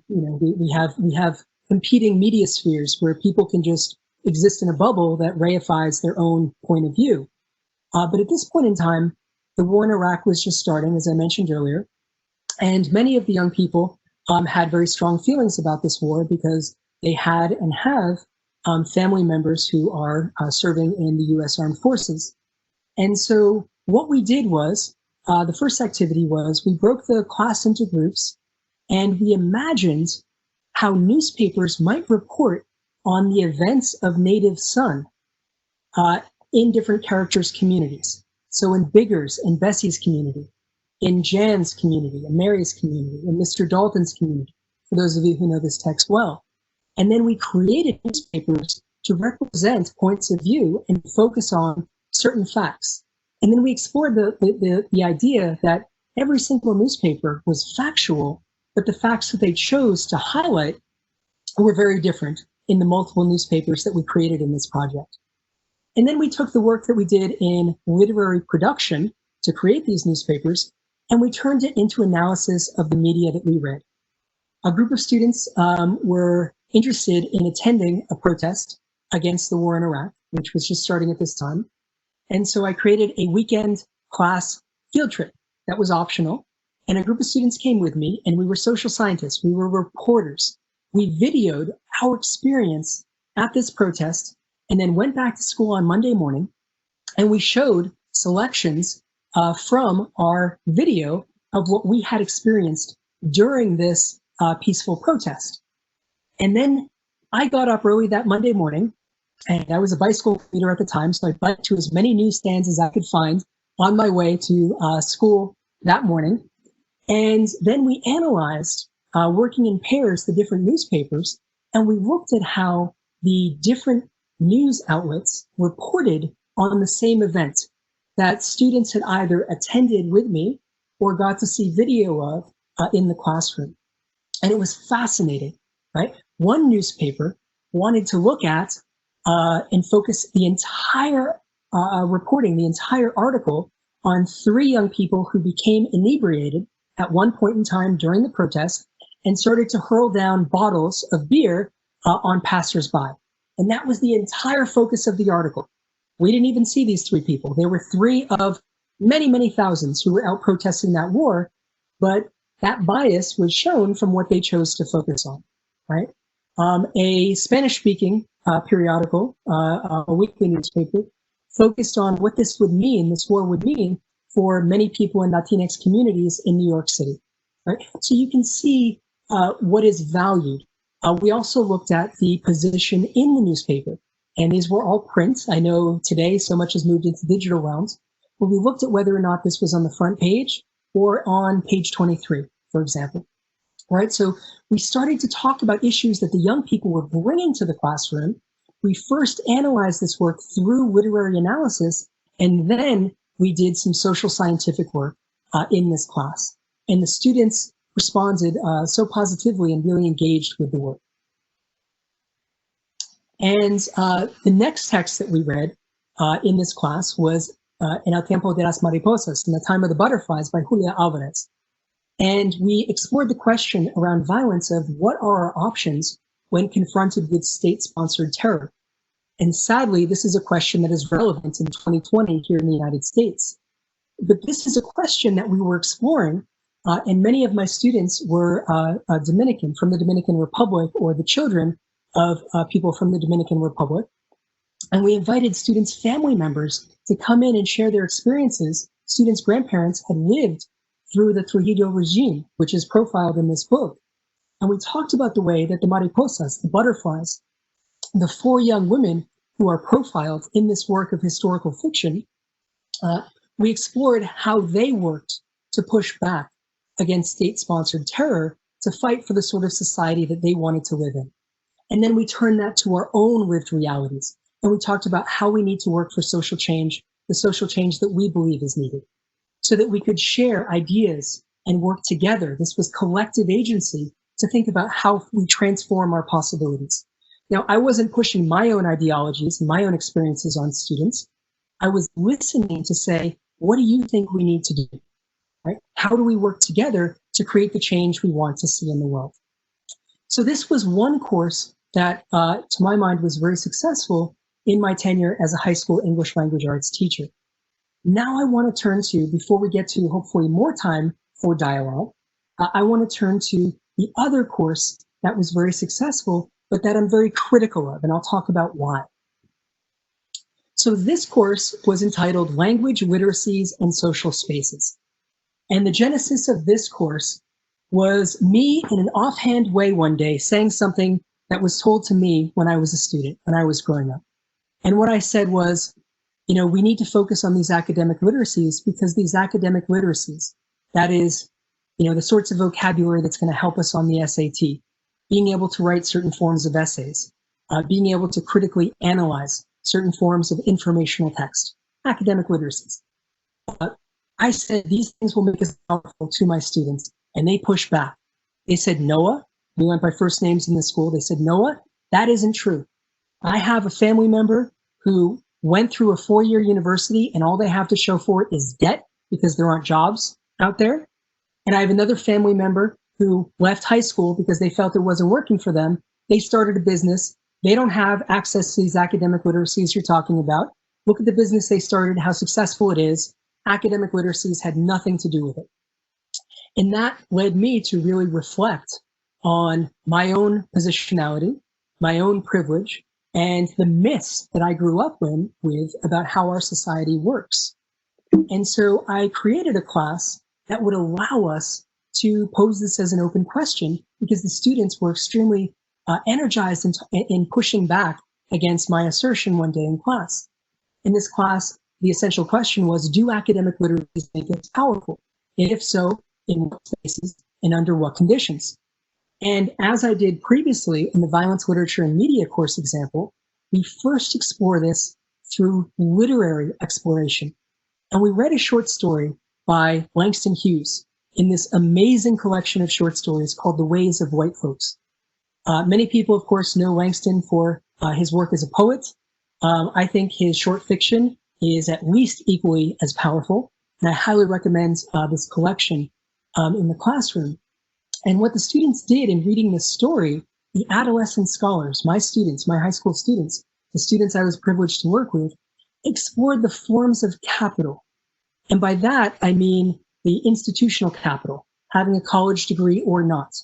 we have competing media spheres where people can just exist in a bubble that reifies their own point of view. But at this point in time, the war in Iraq was just starting, as I mentioned earlier. And many of the young people had very strong feelings about this war because they had and have family members who are serving in the U.S. Armed Forces. And so what we did was, the first activity was we broke the class into groups and we imagined how newspapers might report on the events of Native Son in different characters' communities. So in Bigger's and Bessie's community, in Jan's community, in Mary's community, in Mr. Dalton's community, for those of you who know this text well. And then we created newspapers to represent points of view and focus on certain facts. And then we explored the idea that every single newspaper was factual, but the facts that they chose to highlight were very different in the multiple newspapers that we created in this project. And then we took the work that we did in literary production to create these newspapers, and we turned it into analysis of the media that we read. A group of students were interested in attending a protest against the war in Iraq, which was just starting at this time. And so I created a weekend class field trip that was optional. And a group of students came with me, and we were social scientists. We were reporters. We videoed our experience at this protest and then went back to school on Monday morning. And we showed selections from our video of what we had experienced during this peaceful protest. And then I got up early that Monday morning, and I was a bicycle leader at the time, so I biked to as many newsstands as I could find on my way to school that morning. And then we analyzed, working in pairs, the different newspapers, and we looked at how the different news outlets reported on the same event that students had either attended with me or got to see video of in the classroom. And it was fascinating, right? One newspaper wanted to look at and focus the entire reporting, the entire article on 3 young people who became inebriated at one point in time during the protest and started to hurl down bottles of beer on passersby. And that was the entire focus of the article. We didn't even see these 3 people. There were 3 of many, many thousands who were out protesting that war, but that bias was shown from what they chose to focus on, right? A Spanish-speaking periodical, a weekly newspaper, focused on what this war would mean for many people in Latinx communities in New York City, right? So you can see what is valued. We also looked at the position in the newspaper, and these were all print. I know today so much has moved into digital realms, but we looked at whether or not this was on the front page or on page 23, for example. Right, so we started to talk about issues that the young people were bringing to the classroom. We first analyzed this work through literary analysis, and then we did some social scientific work in this class. And the students responded so positively and really engaged with the work. And the next text that we read in this class was En el tiempo de las mariposas, In the Time of the Butterflies by Julia Alvarez. And we explored the question around violence of what are our options when confronted with state-sponsored terror. And sadly, this is a question that is relevant in 2020 here in the United States. But this is a question that we were exploring, and many of my students were Dominican, from the Dominican Republic, or the children of people from the Dominican Republic. And we invited students' family members to come in and share their experiences. Students' grandparents had lived through the Trujillo regime, which is profiled in this book. And we talked about the way that the mariposas, the butterflies, the 4 young women who are profiled in this work of historical fiction, we explored how they worked to push back against state-sponsored terror to fight for the sort of society that they wanted to live in. And then we turned that to our own lived realities. And we talked about how we need to work for social change, the social change that we believe is needed, so that we could share ideas and work together. This was collective agency to think about how we transform our possibilities. Now, I wasn't pushing my own ideologies and my own experiences on students. I was listening to say, what do you think we need to do? Right? How do we work together to create the change we want to see in the world? So this was one course that, to my mind, was very successful in my tenure as a high school English language arts teacher. Now I want to turn to, before we get to hopefully more time for dialogue, I want to turn to the other course that was very successful, but that I'm very critical of, and I'll talk about why. So this course was entitled Language, Literacies, and Social Spaces. And the genesis of this course was me in an offhand way one day saying something that was told to me when I was a student, when I was growing up. And what I said was, you know, we need to focus on these academic literacies because these academic literacies, that is, you know, the sorts of vocabulary that's going to help us on the SAT, being able to write certain forms of essays, being able to critically analyze certain forms of informational text, academic literacies. I said these things will make us powerful to my students, and they pushed back. They said, Noah, we went by first names in the school. They said, Noah, that isn't true. I have a family member who went through a 4-year university and all they have to show for it is debt because there aren't jobs out there. And I have another family member who left high school because they felt it wasn't working for them. They started a business. They don't have access to these academic literacies you're talking about. Look at the business they started, how successful it is. Academic literacies had nothing to do with it. And that led me to really reflect on my own positionality, my own privilege, and the myths that I grew up with about how our society works. And so I created a class that would allow us to pose this as an open question because the students were extremely energized in pushing back against my assertion one day in class. In this class, the essential question was, do academic literacies make us powerful? And if so, in what spaces and under what conditions? And as I did previously in the Violence, Literature, and Media course example, we first explore this through literary exploration. And we read a short story by Langston Hughes in this amazing collection of short stories called The Ways of White Folks. Many people, of course, know Langston for his work as a poet. I think his short fiction is at least equally as powerful, and I highly recommend this collection in the classroom. And what the students did in reading this story, the adolescent scholars, my students, my high school students, the students I was privileged to work with, explored the forms of capital. And by that, I mean the institutional capital, having a college degree or not,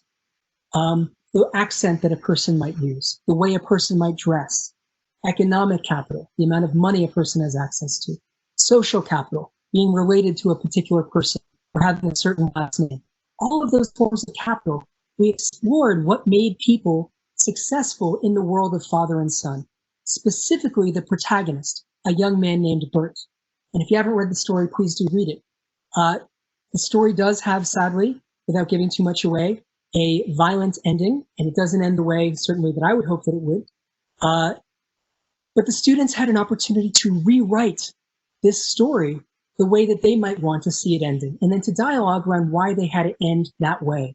the accent that a person might use, the way a person might dress, economic capital, the amount of money a person has access to, social capital, being related to a particular person or having a certain last name. All of those forms of capital, we explored what made people successful in the world of father and son, specifically the protagonist, a young man named Bert. And if you haven't read the story, please do read it. The story does have, sadly, without giving too much away, a violent ending, and it doesn't end the way, certainly, that I would hope that it would. But the students had an opportunity to rewrite this story the way that they might want to see it ending, and then to dialogue around why they had it end that way.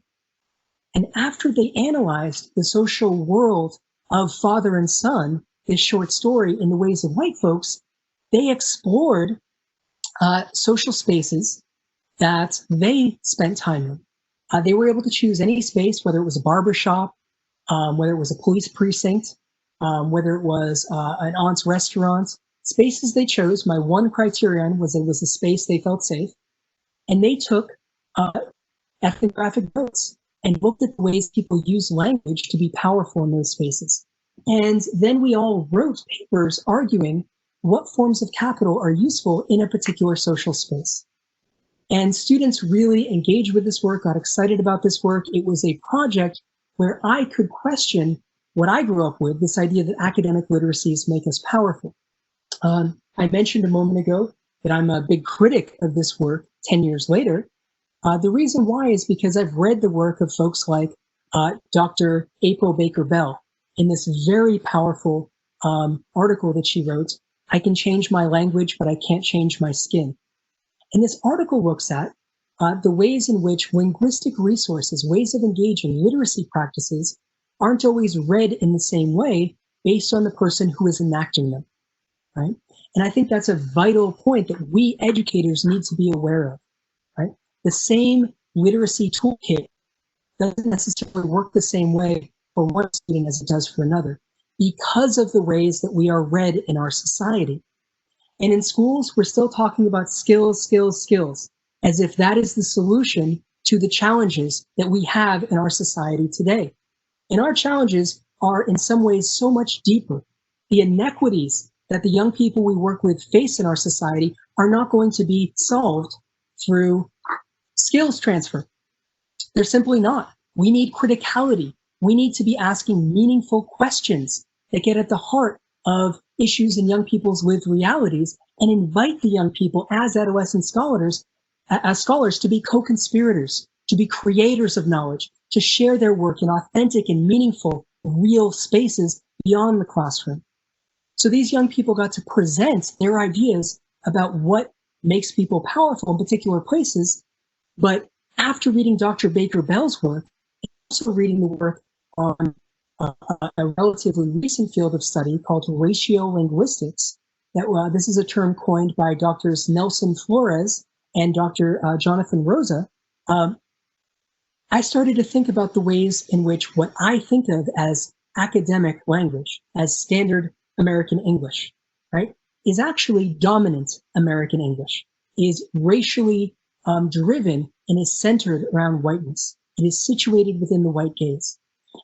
And after they analyzed the social world of father and son, this short story, in The Ways of White Folks, they explored social spaces that they spent time in. They were able to choose any space, whether it was a barber shop, whether it was a police precinct, whether it was an aunt's restaurant, spaces they chose. My one criterion was it was a space they felt safe. And they took ethnographic notes and looked at the ways people use language to be powerful in those spaces. And then we all wrote papers arguing what forms of capital are useful in a particular social space. And students really engaged with this work, got excited about this work. It was a project where I could question what I grew up with, this idea that academic literacies make us powerful. I mentioned a moment ago that I'm a big critic of this work 10 years later. The reason why is because I've read the work of folks like Dr. April Baker Bell in this very powerful article that she wrote, I Can Change My Language, but I Can't Change My Skin. And this article looks at the ways in which linguistic resources, ways of engaging literacy practices, aren't always read in the same way based on the person who is enacting them, right? And I think that's a vital point that we educators need to be aware of, right? The same literacy toolkit doesn't necessarily work the same way for one student as it does for another because of the ways that we are read in our society. And in schools, we're still talking about skills, skills, skills, as if that is the solution to the challenges that we have in our society today. And our challenges are in some ways so much deeper. The inequities that the young people we work with face in our society are not going to be solved through skills transfer. They're simply not. We need criticality. We need to be asking meaningful questions that get at the heart of issues in young people's lived realities and invite the young people as adolescent scholars to be co-conspirators, to be creators of knowledge, to share their work in authentic and meaningful, real spaces beyond the classroom. So these young people got to present their ideas about what makes people powerful in particular places. But after reading Dr. Baker Bell's work, and also reading the work on a relatively recent field of study called Linguistics, that this is a term coined by Drs. Nelson Flores and Dr. Jonathan Rosa, I started to think about the ways in which what I think of as academic language, as standard American English, right, is actually dominant American English, is racially driven and is centered around whiteness. It is situated within the white gaze.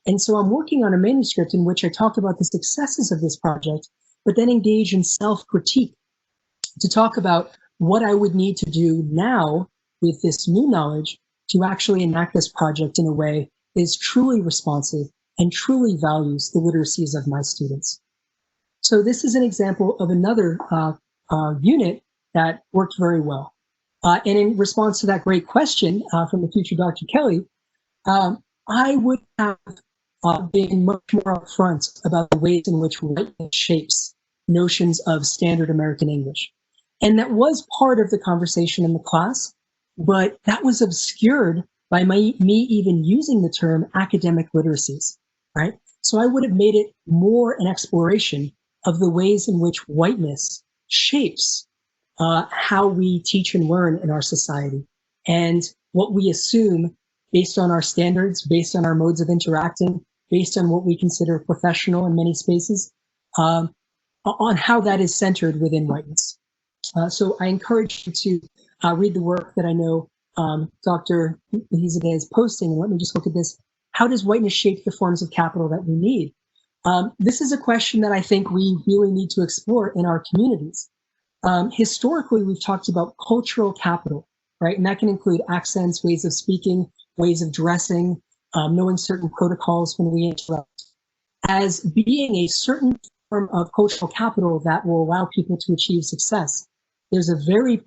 And so I'm working on a manuscript in which I talk about the successes of this project, but then engage in self-critique to talk about what I would need to do now with this new knowledge to actually enact this project in a way that is truly responsive and truly values the literacies of my students. So this is an example of another unit that worked very well. And in response to that great question from the future Dr. Kelly, I would have been much more upfront about the ways in which whiteness shapes notions of standard American English. And that was part of the conversation in the class, but that was obscured by me even using the term academic literacies, right? So I would have made it more an exploration of the ways in which whiteness shapes how we teach and learn in our society, and what we assume based on our standards, based on our modes of interacting, based on what we consider professional in many spaces, on how that is centered within whiteness. So I encourage you to read the work that I know Dr. Hizade is posting. And let me just look at this. How does whiteness shape the forms of capital that we need? This is a question that I think we really need to explore in our communities. Historically, we've talked about cultural capital, right? And that can include accents, ways of speaking, ways of dressing, knowing certain protocols when we interrupt, as being a certain form of cultural capital that will allow people to achieve success. There's a very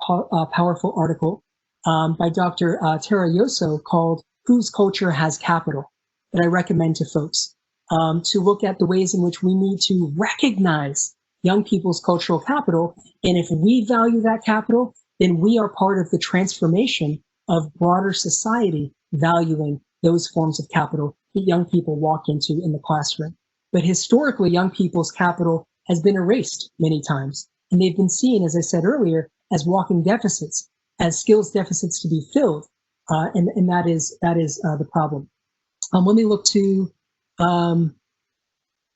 powerful article by Dr. Tara Yoso called Whose Culture Has Capital that I recommend to folks to look at the ways in which we need to recognize young people's cultural capital. And if we value that capital, then we are part of the transformation of broader society valuing those forms of capital that young people walk into in the classroom. But historically, young people's capital has been erased many times. And they've been seen, as I said earlier, as walking deficits, as skills deficits to be filled. And that is the problem. Let me look to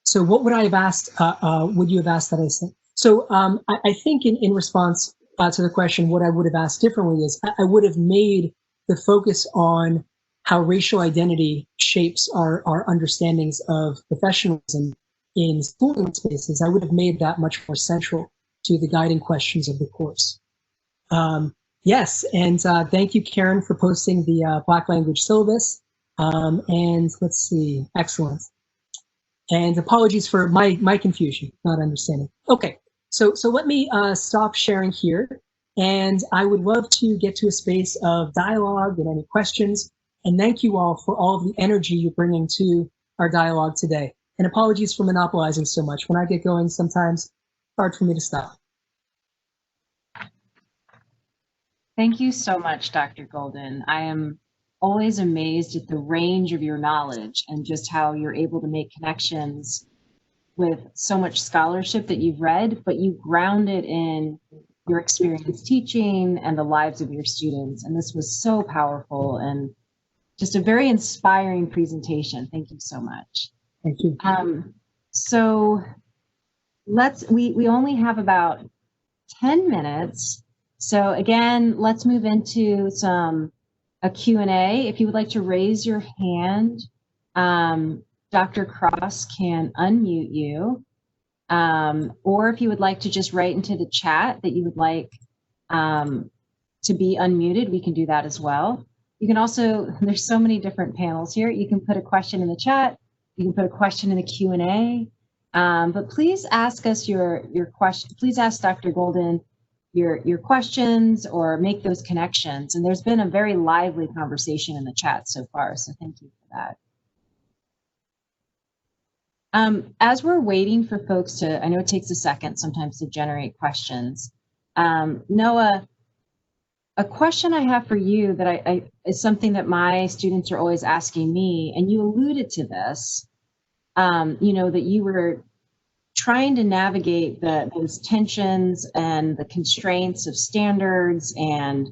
So what would I have asked, would you have asked that I said? So I think in response to the question, what I would have asked differently is I would have made the focus on how racial identity shapes our understandings of professionalism in schooling spaces. I would have made that much more central to the guiding questions of the course. Yes, and thank you, Karen, for posting the Black language syllabus. And let's see, excellent. And apologies for my confusion, not understanding. Okay, so let me stop sharing here. And I would love to get to a space of dialogue and any questions. And thank you all for all of the energy you're bringing to our dialogue today. And apologies for monopolizing so much. When I get going, sometimes it's hard for me to stop. Thank you so much, Dr. Golden. I am always amazed at the range of your knowledge and just how you're able to make connections with so much scholarship that you've read, but you ground it in your experience teaching and the lives of your students. And this was so powerful and just a very inspiring presentation. Thank you so much. Thank you. So we only have about 10 minutes. So again, let's move into a Q&A. If you would like to raise your hand, Dr. Cross can unmute you. Or if you would like to just write into the chat that you would like to be unmuted, we can do that as well. You can also, there's so many different panels here. You can put a question in the chat. You can put a question in the Q&A. But please ask us your question. Please ask Dr. Golden your questions or make those connections. And there's been a very lively conversation in the chat so far, so thank you for that. As we're waiting for folks to, I know it takes a second sometimes to generate questions. Noah, a question I have for you that is something that my students are always asking me, and you alluded to this, you know, that you were trying to navigate those tensions and the constraints of standards and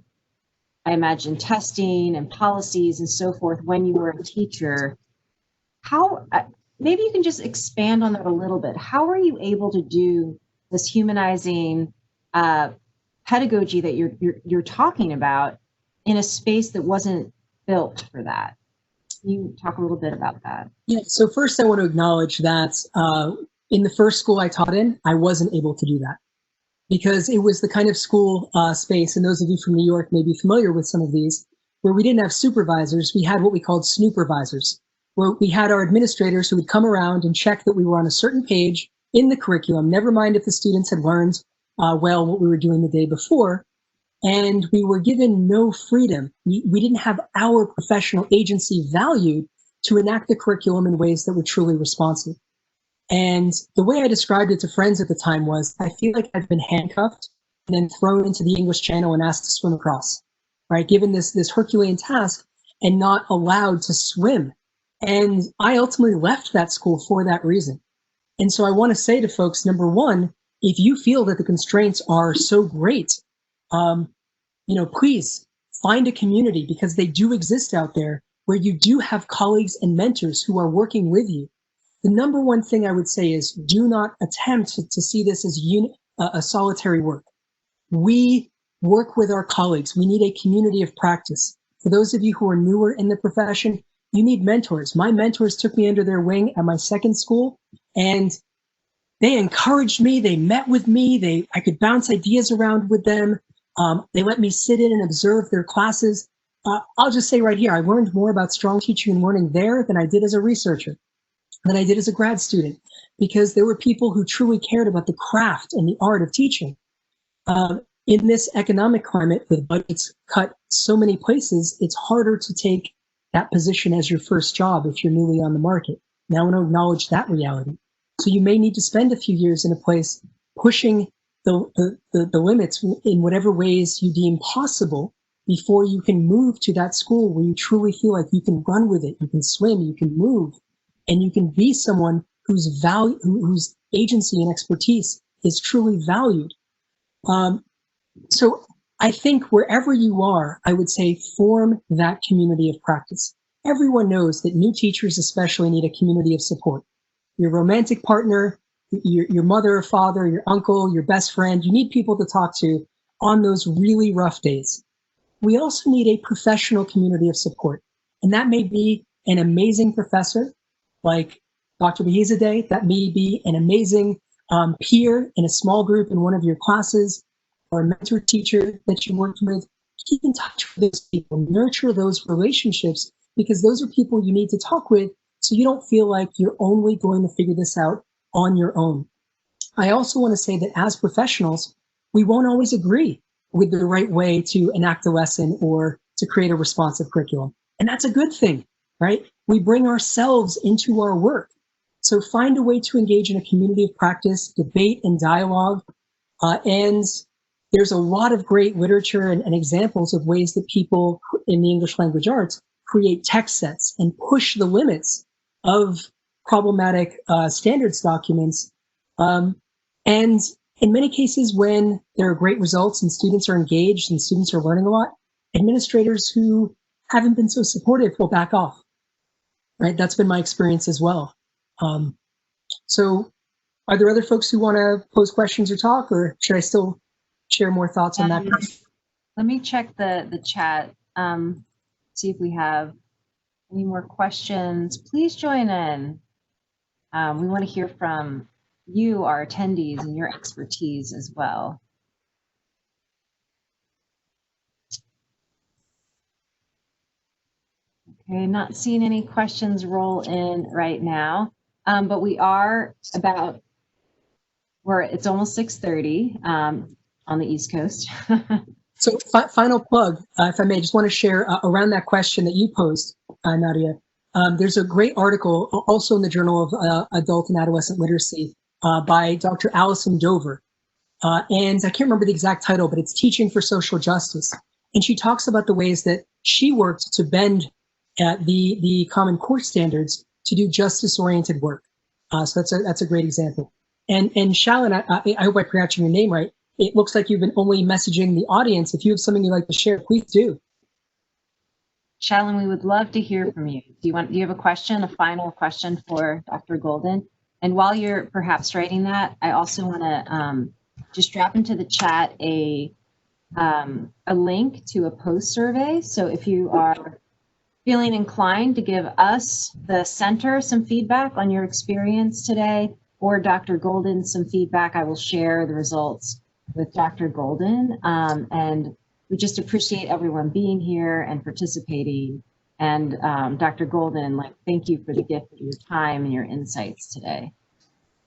I imagine testing and policies and so forth when you were a teacher. How, maybe you can just expand on that a little bit. How are you able to do this humanizing pedagogy that you're talking about in a space that wasn't built for that? Can you talk a little bit about that? Yeah, so first I want to acknowledge that in the first school I taught in, I wasn't able to do that because it was the kind of school space, and those of you from New York may be familiar with some of these, where we didn't have supervisors, we had what we called snoopervisors, where we had our administrators who would come around and check that we were on a certain page in the curriculum, never mind if the students had learned well what we were doing the day before, and we were given no freedom. We didn't have our professional agency valued to enact the curriculum in ways that were truly responsive. And the way I described it to friends at the time was, I feel like I've been handcuffed and then thrown into the English Channel and asked to swim across, right? Given this Herculean task and not allowed to swim. And I ultimately left that school for that reason. And so I want to say to folks, number one, if you feel that the constraints are so great, you know, please find a community, because they do exist out there where you do have colleagues and mentors who are working with you. The number one thing I would say is do not attempt to see this as a solitary work. We work with our colleagues. We need a community of practice. For those of you who are newer in the profession, you need mentors. My mentors took me under their wing at my second school, and they encouraged me. They met with me. I could bounce ideas around with them. They let me sit in and observe their classes. I'll just say right here, I learned more about strong teaching and learning there than I did as a researcher, than I did as a grad student, because there were people who truly cared about the craft and the art of teaching. In this economic climate with budgets cut so many places, it's harder to take that position as your first job if you're newly on the market. Now I want to acknowledge that reality. So you may need to spend a few years in a place pushing the limits in whatever ways you deem possible before you can move to that school where you truly feel like you can run with it, you can swim, you can move, and you can be someone whose agency and expertise is truly valued. So I think wherever you are, I would say form that community of practice. Everyone knows that new teachers especially need a community of support. your romantic partner, your mother or father, your uncle, your best friend. You need people to talk to on those really rough days. We also need a professional community of support. And that may be an amazing professor like Dr. Behizadeh, that may be an amazing peer in a small group in one of your classes, or a mentor teacher that you worked with. Keep in touch with those people, nurture those relationships, because those are people you need to talk with so you don't feel like you're only going to figure this out on your own. I also want to say that as professionals, we won't always agree with the right way to enact a lesson or to create a responsive curriculum. And that's a good thing, right? We bring ourselves into our work. So find a way to engage in a community of practice, debate, and dialogue. And there's a lot of great literature and examples of ways that people in the English language arts create text sets and push the limits of problematic standards documents. And in many cases, when there are great results and students are engaged and students are learning a lot, administrators who haven't been so supportive will back off, right? That's been my experience as well. So are there other folks who want to pose questions or talk, or should I still share more thoughts on that? Let me check the chat, see if we have any more questions. Please join in. We want to hear from you, our attendees, and your expertise as well. Okay, not seeing any questions roll in right now, but we are it's almost 6:30 on the East Coast. So final plug, if I may, just want to share around that question that you posed, Nadia. There's a great article also in the Journal of Adult and Adolescent Literacy by Dr. Alison Dover. And I can't remember the exact title, but it's Teaching for Social Justice. And she talks about the ways that she worked to bend the Common Core standards to do justice-oriented work. So that's a great example. And Shalyn, I hope I pronounced your name right. It looks like you've been only messaging the audience. If you have something you'd like to share, please do. Shalyn, we would love to hear from you. Do you have a question, a final question for Dr. Golden? And while you're perhaps writing that, I also want to just drop into the chat a link to a post survey. So if you are feeling inclined to give us, the center, some feedback on your experience today, or Dr. Golden some feedback, I will share the results with Dr. Golden. And we just appreciate everyone being here and participating. And Dr. Golden, thank you for the gift of your time and your insights today.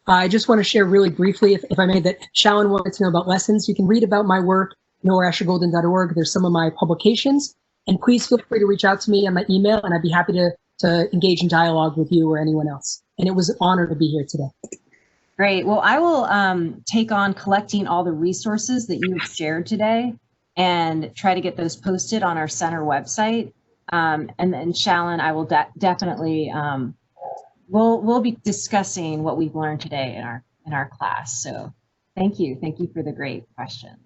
I just want to share really briefly, if I may, that Shalyn wanted to know about lessons. You can read about my work, noahashergolden.org. There's some of my publications. And please feel free to reach out to me on my email, and I'd be happy to engage in dialogue with you or anyone else. And it was an honor to be here today. Great. Well, I will take on collecting all the resources that you have shared today and try to get those posted on our center website. And then Shalyn, I will definitely, we'll be discussing what we've learned today in our class. So thank you for the great questions.